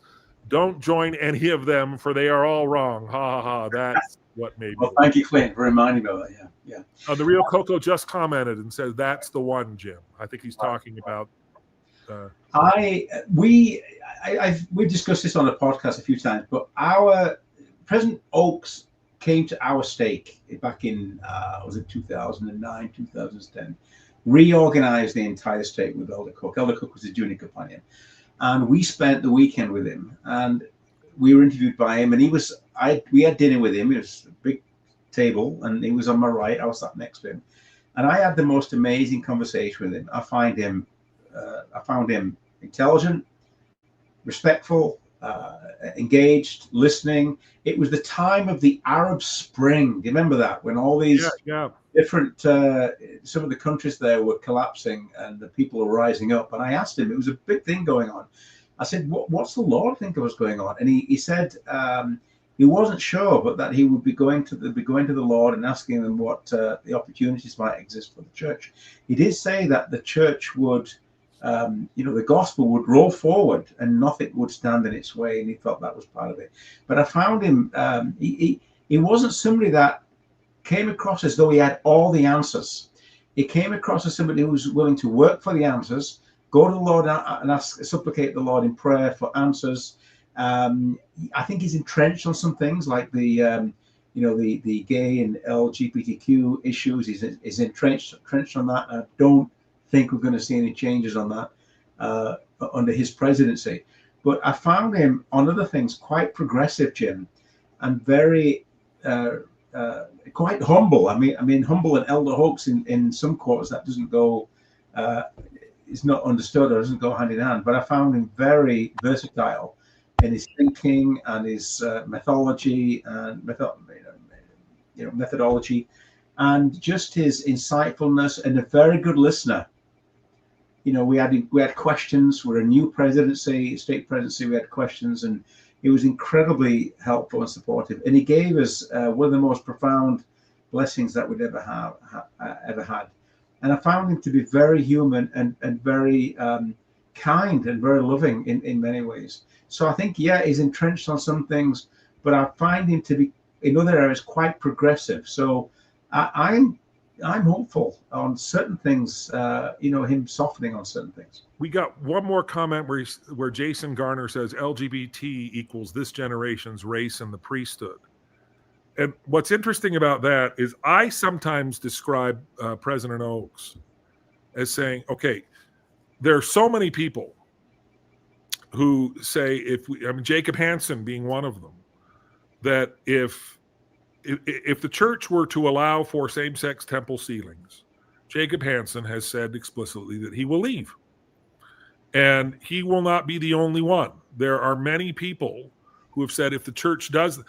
don't join any of them, for they are all wrong. Ha ha ha. That's what made me. Well, thank you, Clayton, for reminding me of that. Yeah. The Real Coco just commented and said, that's the one, Jim. I think he's talking about. We've discussed this on the podcast a few times, but our President Oaks came to our stake back in, was it 2009, 2010, reorganized the entire state with Elder Cook. Elder Cook was a junior companion. And we spent the weekend with him, and we were interviewed by him, and we had dinner with him. It was a big table, and he was on my right. I was sat next to him, and I had the most amazing conversation with him. I found him intelligent, respectful, engaged, listening. It was the time of the Arab Spring. Do you remember that, when all these different, some of the countries there were collapsing and the people were rising up? And I asked him, it was a big thing going on. I said, what's the Lord think of what's going on? And he said he wasn't sure, but that he would be going to the Lord and asking them what the opportunities might exist for the church. He did say that the church would the gospel would roll forward and nothing would stand in its way, and he felt that was part of it. But I found him, he wasn't somebody that came across as though he had all the answers. He came across as somebody who was willing to work for the answers, go to the Lord and supplicate the Lord in prayer for answers. I think he's entrenched on some things like the gay and LGBTQ issues. He's entrenched on that. I don't think we're going to see any changes on that under his presidency. But I found him on other things quite progressive, Jim, and very quite humble. I mean, humble and elder hoax in some quarters that doesn't go, is not understood or doesn't go hand in hand. But I found him very versatile in his thinking and his methodology and methodology, and just his insightfulness, and a very good listener. We had questions. We're a new presidency, state presidency. We had questions, and he was incredibly helpful and supportive. And he gave us one of the most profound blessings that we'd ever had. And I found him to be very human and very kind and very loving in many ways. So I think, he's entrenched on some things, but I find him to be in other areas quite progressive. So I'm hopeful on certain things, him softening on certain things. We got one more comment where Jason Garner says LGBT equals this generation's race and the priesthood. And what's interesting about that is I sometimes describe President Oaks as saying, okay, there are so many people who say, Jacob Hansen being one of them, that if the church were to allow for same-sex temple ceilings, Jacob Hansen has said explicitly that he will leave. And he will not be the only one. There are many people who have said if the church does,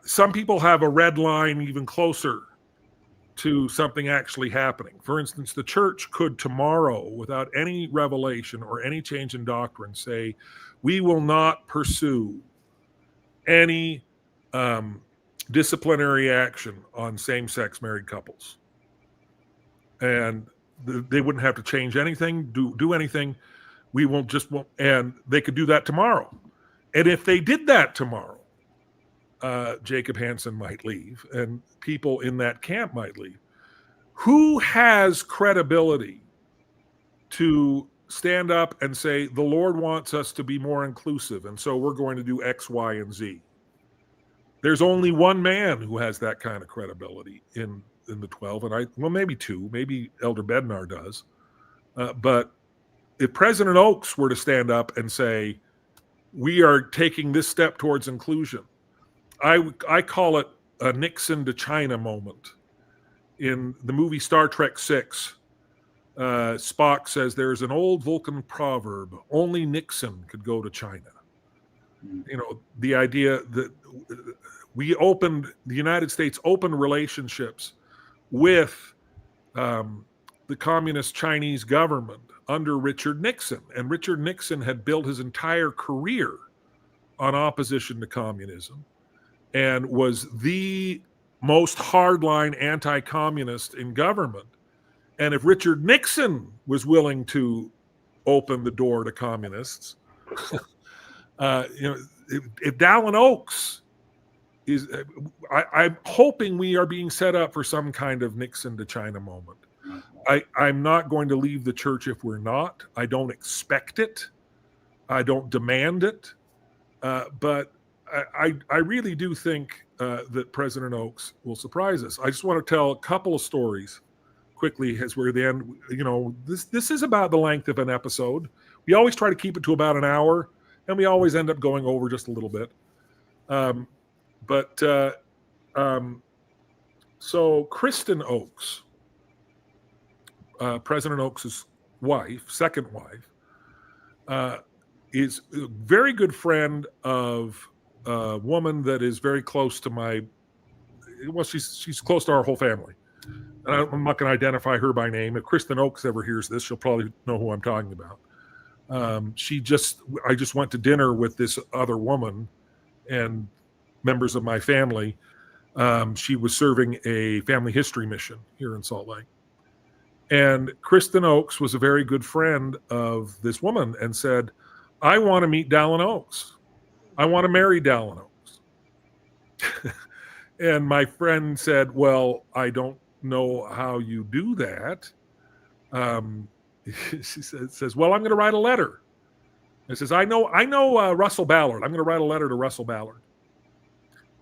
some people have a red line even closer to something actually happening. For instance, the church could tomorrow, without any revelation or any change in doctrine, say, we will not pursue any disciplinary action on same-sex married couples. And they wouldn't have to change anything, do anything. We won't, and they could do that tomorrow. And if they did that tomorrow, Jacob Hansen might leave, and people in that camp might leave. Who has credibility to stand up and say, the Lord wants us to be more inclusive, and so we're going to do X, Y, and Z? There's only one man who has that kind of credibility in the 12, and maybe two, maybe Elder Bednar does. But if President Oaks were to stand up and say, we are taking this step towards inclusion, I call it a Nixon to China moment. In the movie Star Trek VI, Spock says there's an old Vulcan proverb, only Nixon could go to China. The idea that the United States opened relationships with the communist Chinese government under Richard Nixon. And Richard Nixon had built his entire career on opposition to communism and was the most hardline anti-communist in government. And if Richard Nixon was willing to open the door to communists, if Dallin Oaks is, I'm hoping we are being set up for some kind of Nixon to China moment. I'm not going to leave the church if we're not. I don't expect it. I don't demand it. But I really do think that President Oaks will surprise us. I just want to tell a couple of stories quickly as we're the end. This is about the length of an episode. We always try to keep it to about an hour, and we always end up going over just a little bit. So Kristen Oaks, President Oaks' wife, second wife, is a very good friend of a woman that is very close to she's close to our whole family. And I'm not going to identify her by name. If Kristen Oaks ever hears this, she'll probably know who I'm talking about. I just went to dinner with this other woman and members of my family. She was serving a family history mission here in Salt Lake. And Kristen Oakes was a very good friend of this woman and said, I want to meet Dallin Oakes. I want to marry Dallin Oakes. And my friend said, well, I don't know how you do that. She says, well, I'm going to write a letter. It says, I know Russell Ballard. I'm going to write a letter to Russell Ballard.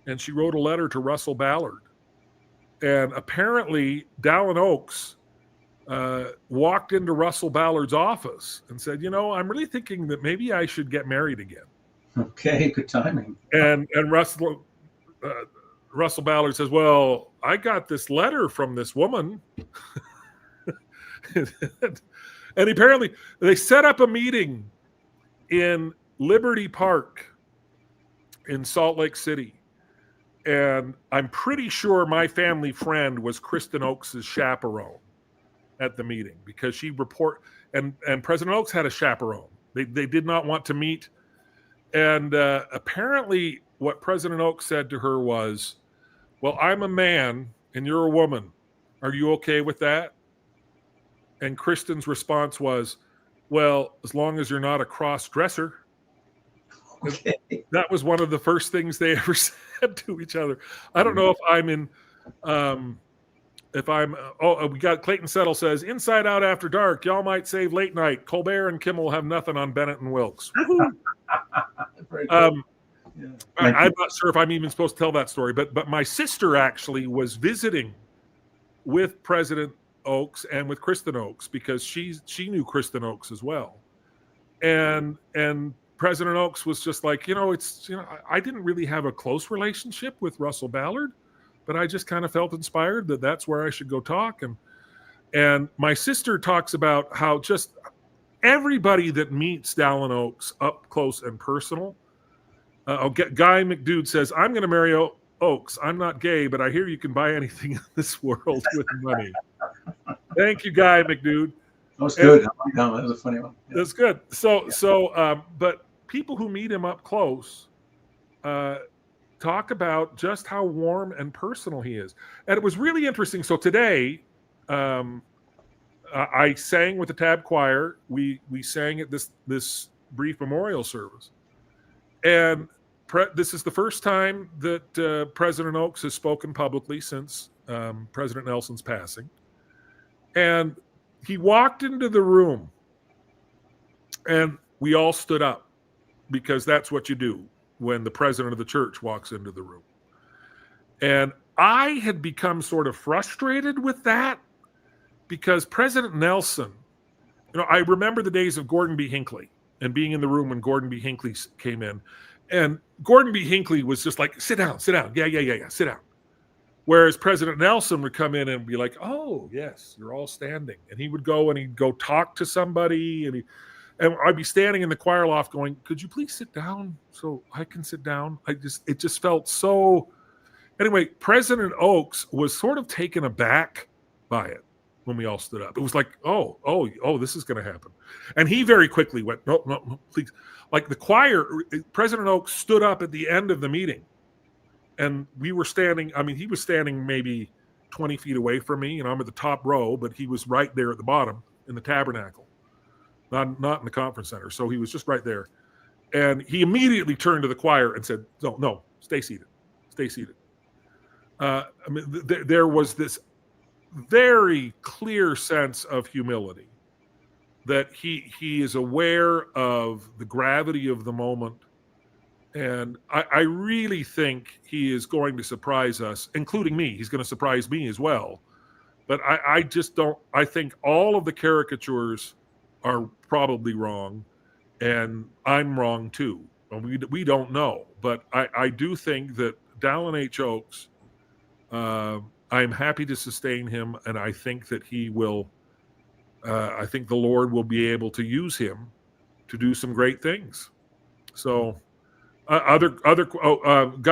And she wrote a letter to Russell Ballard. And apparently Dallin Oakes walked into Russell Ballard's office and said, I'm really thinking that maybe I should get married again. Okay, good timing. And Russell Ballard says, well, I got this letter from this woman. And apparently they set up a meeting in Liberty Park in Salt Lake City. And I'm pretty sure my family friend was Kristen Oakes' chaperone at the meeting, because she and President Oakes had a chaperone. They did not want to meet. And apparently what President Oakes said to her was, well, I'm a man and you're a woman. Are you okay with that? And Kristen's response was, well, as long as you're not a cross-dresser. Okay. That was one of the first things they ever said to each other. I don't know if I'm in, we got Clayton Settle says, Inside Out After Dark, y'all might save late night. Colbert and Kimmel have nothing on Bennett and Wilkes. I'm not sure if I'm even supposed to tell that story, but my sister actually was visiting with President Oakes and with Kristen Oakes, because she knew Kristen Oakes as well. And President Oakes was just like, I didn't really have a close relationship with Russell Ballard, but I just kind of felt inspired that that's where I should go talk. And my sister talks about how just everybody that meets Dallin Oakes up close and personal. Guy McDude says, I'm going to marry Oakes. I'm not gay, but I hear you can buy anything in this world with money. Thank you, Guy McDude. That was good. That was a funny one. Yeah. That's good. But people who meet him up close talk about just how warm and personal he is. And it was really interesting. So today, I sang with the Tab Choir. We sang at this brief memorial service. And this is the first time that President Oakes has spoken publicly since President Nelson's passing. And he walked into the room and we all stood up, because that's what you do when the president of the church walks into the room. And I had become sort of frustrated with that, because President Nelson, I remember the days of Gordon B. Hinckley and being in the room when Gordon B. Hinckley came in. And Gordon B. Hinckley was just like, sit down. Yeah, sit down. Whereas President Nelson would come in and be like, oh, yes, you're all standing. And he would go and he'd go talk to somebody. And I'd be standing in the choir loft going, could you please sit down so I can sit down? It just felt so. Anyway, President Oakes was sort of taken aback by it when we all stood up. It was like, oh, this is going to happen. And he very quickly went, no, please. Like the choir, President Oakes stood up at the end of the meeting. And we were standing, he was standing maybe 20 feet away from me, and I'm at the top row, but he was right there at the bottom in the tabernacle, not in the conference center. So he was just right there. And he immediately turned to the choir and said, no, stay seated. There was this very clear sense of humility, that he is aware of the gravity of the moment. And I really think he is going to surprise us, including me. He's going to surprise me as well. But I just don't. I think all of the caricatures are probably wrong, and I'm wrong too. We don't know. But I do think that Dallin H. Oakes, I'm happy to sustain him, and I think that he will. I think the Lord will be able to use him to do some great things. So. Guy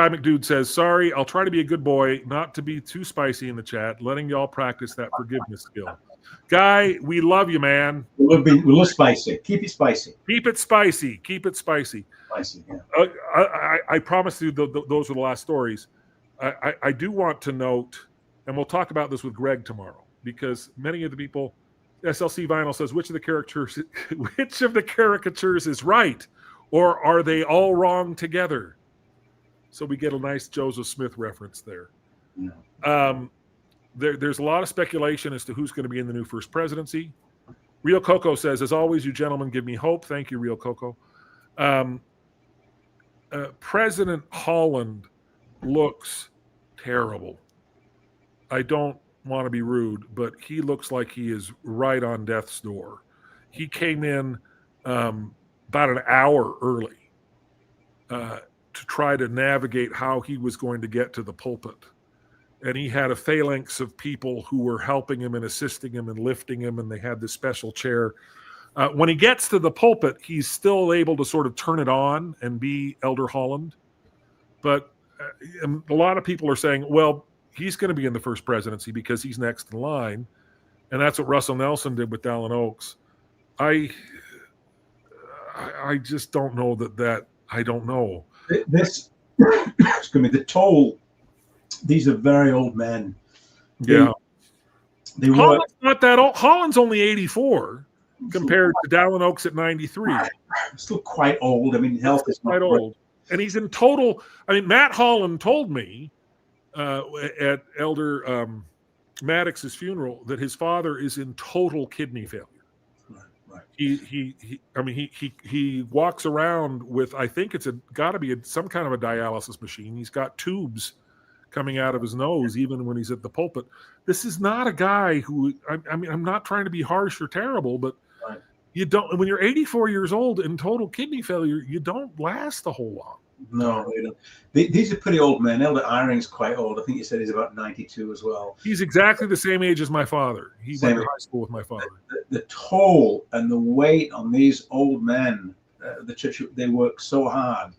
McDude says, sorry, I'll try to be a good boy, not to be too spicy in the chat, letting y'all practice that forgiveness skill. Guy, we love you, man. We'll spicy. Keep it spicy. Keep it spicy. Spicy, yeah. I promise you those are the last stories. I do want to note, and we'll talk about this with Greg tomorrow, because many of the people SLC Vinyl says, which of the caricatures is right, or are they all wrong together? So we get a nice Joseph Smith reference there. Yeah. There's a lot of speculation as to who's going to be in the new first presidency. Real Coco says, as always, you gentlemen give me hope. Thank you, Real Coco. President Holland looks terrible. I don't want to be rude, but he looks like he is right on death's door. He came in about an hour early to try to navigate how he was going to get to the pulpit. And he had a phalanx of people who were helping him and assisting him and lifting him, and they had this special chair. When he gets to the pulpit, he's still able to sort of turn it on and be Elder Holland. But a lot of people are saying, well, he's going to be in the first presidency because he's next in line. And that's what Russell Nelson did with Dallin Oaks. I just don't know that I don't know. This, excuse me, the toll, these are very old men. Yeah. They were Holland's not that old. Holland's only 84 compared to Dallin Oaks at 93. Still quite old. I mean, health is quite old. And he's in total, I mean, Matt Holland told me at Elder Maddox's funeral that his father is in total kidney failure. Right. He walks around with, I think it's got to be some kind of a dialysis machine. He's got tubes coming out of his nose even when he's at the pulpit. This is not a guy who, I mean, I'm not trying to be harsh or terrible, but right. You don't, when you're 84 years old in total kidney failure, you don't last a whole lot. No, they don't. These are pretty old men. Elder Eyring's quite old. I think you said he's about 92 as well. He's exactly the same age as my father. He went to high school with my father. The toll and the weight on these old men, the church, they work so hard,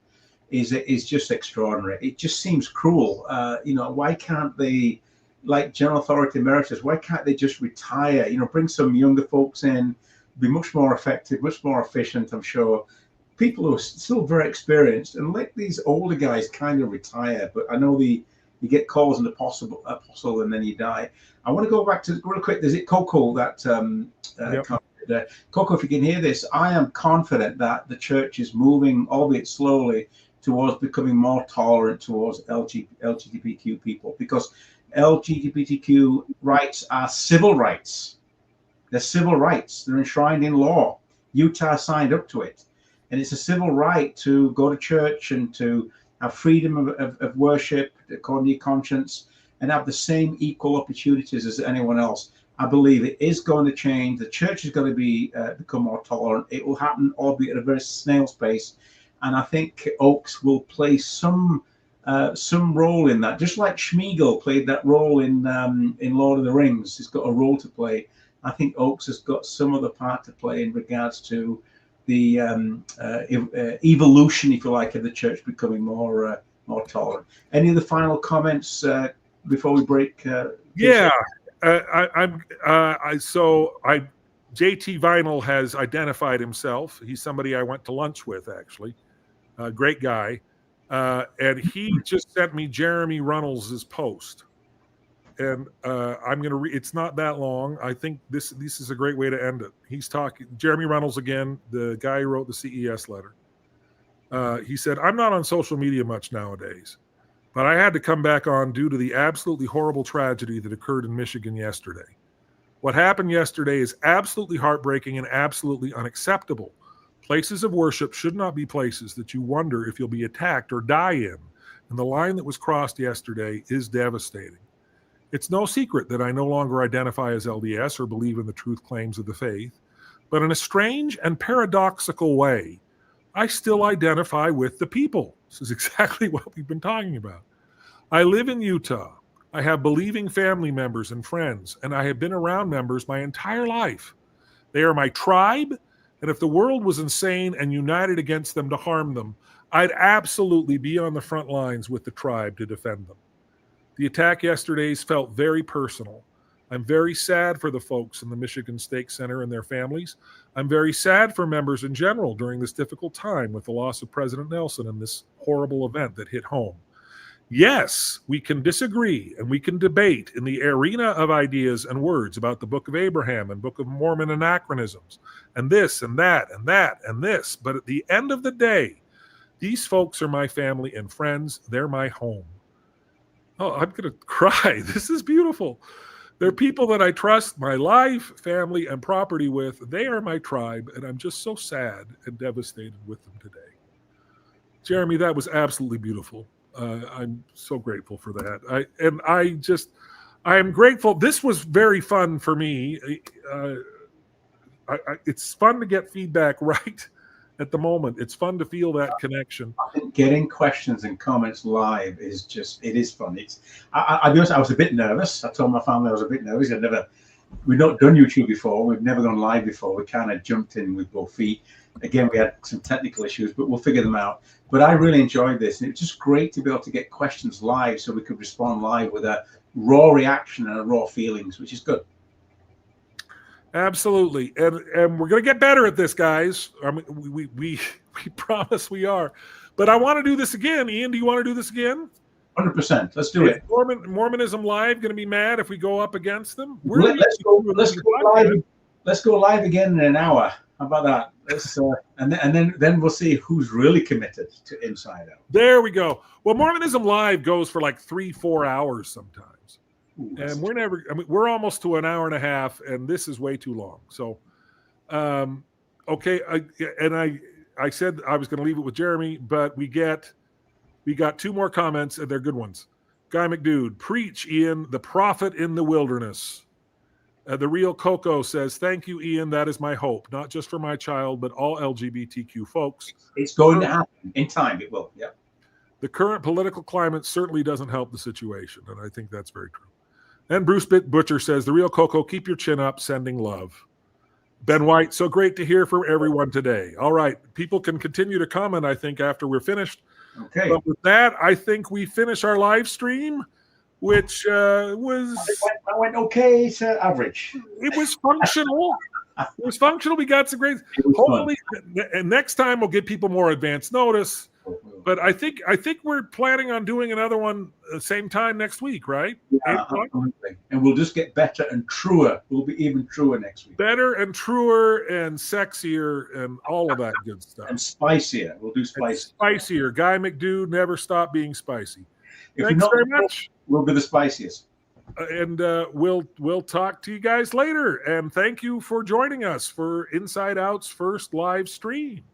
is just extraordinary. It just seems cruel. Why can't they, like General Authority Emeritus, why can't they just retire? Bring some younger folks in, be much more effective, much more efficient, I'm sure. People who are still very experienced, and let these older guys kind of retire. But I know you get calls an apostle and then you die. I want to go back to real quick. There's it Coco that Yep. Coco, if you can hear this, I am confident that the church is moving, albeit slowly, towards becoming more tolerant towards LGBTQ people, because LGBTQ rights are civil rights. They're civil rights. They're enshrined in law. Utah signed up to it. And it's a civil right to go to church and to have freedom of worship according to your conscience and have the same equal opportunities as anyone else. I believe it is going to change. The church is going to become more tolerant. It will happen, albeit at a very snail's pace. And I think Oaks will play some role in that, just like Schmiegel played that role in Lord of the Rings. He's got a role to play. I think Oaks has got some other part to play in regards to the evolution, if you like, of the church becoming more tolerant. Any of the final comments before we break? JT Vinyl has identified himself. He's somebody I went to lunch with, actually. Great guy. And he just sent me Jeremy Runnels' post. And I'm going to read, it's not that long. I think this is a great way to end it. He's talking, Jeremy Runnels again, the guy who wrote the CES letter. He said, I'm not on social media much nowadays, but I had to come back on due to the absolutely horrible tragedy that occurred in Michigan yesterday. What happened yesterday is absolutely heartbreaking and absolutely unacceptable. Places of worship should not be places that you wonder if you'll be attacked or die in. And the line that was crossed yesterday is devastating. It's no secret that I no longer identify as LDS or believe in the truth claims of the faith, but in a strange and paradoxical way, I still identify with the people. This is exactly what we've been talking about. I live in Utah. I have believing family members and friends, and I have been around members my entire life. They are my tribe, and if the world was insane and united against them to harm them, I'd absolutely be on the front lines with the tribe to defend them. The attack yesterday felt very personal. I'm very sad for the folks in the Michigan Stake Center and their families. I'm very sad for members in general during this difficult time with the loss of President Nelson and this horrible event that hit home. Yes, we can disagree and we can debate in the arena of ideas and words about the Book of Abraham and Book of Mormon anachronisms and this and that and that and this. But at the end of the day, these folks are my family and friends. They're my home. Oh, I'm going to cry. This is beautiful. They're people that I trust my life, family, and property with. They are my tribe, and I'm just so sad and devastated with them today. Jeremy, that was absolutely beautiful. I'm so grateful for that. I am grateful. This was very fun for me. It's fun to get feedback right at the moment. It's fun to feel that connection. I think getting questions and comments live is it is fun. I'll be honest, I was a bit nervous. I told my family I was a bit nervous. We'd not done YouTube before. We've never gone live before. We kind of jumped in with both feet. Again, we had some technical issues, but we'll figure them out. But I really enjoyed this. And it's just great to be able to get questions live so we could respond live with a raw reaction and a raw feelings, which is good. Absolutely. And we're going to get better at this, guys. I mean, we promise we are. But I want to do this again. Ian, do you want to do this again? 100%. Let's do it. Mormonism Live going to be mad if we go up against them? Let's go live. Let's go live again in an hour. How about that? Let's and then we'll see who's really committed to Inside Out. There we go. Well, Mormonism Live goes for like 3-4 hours sometimes. Ooh, and we're almost to an hour and a half, and this is way too long. So, okay. I said I was going to leave it with Jeremy, but we got 2 more comments, and they're good ones. Guy McDude, preach, Ian, the prophet in the wilderness. The Real Coco says, thank you, Ian. That is my hope, not just for my child, but all LGBTQ folks. It's going to happen in time. It will. Yeah. The current political climate certainly doesn't help the situation, and I think that's very true. And Bruce Butcher says, the Real Coco, keep your chin up, sending love. Ben White, so great to hear from everyone today. All right, people can continue to comment, I think, after we're finished. Okay. But with that, I think we finish our live stream, which was... That went okay to average. It was functional. It was functional. We got some great... Hopefully, and next time we'll give people more advance notice. But I think we're planning on doing another one the same time next week, right? Yeah, absolutely. And we'll just get better and truer. We'll be even truer next week. Better and truer and sexier and all of that good stuff. And spicier. We'll do spicy. Spicier. Guy McDude, never stop being spicy. If Thanks very much. We'll be the spiciest. And we'll talk to you guys later. And thank you for joining us for Inside Out's first live stream.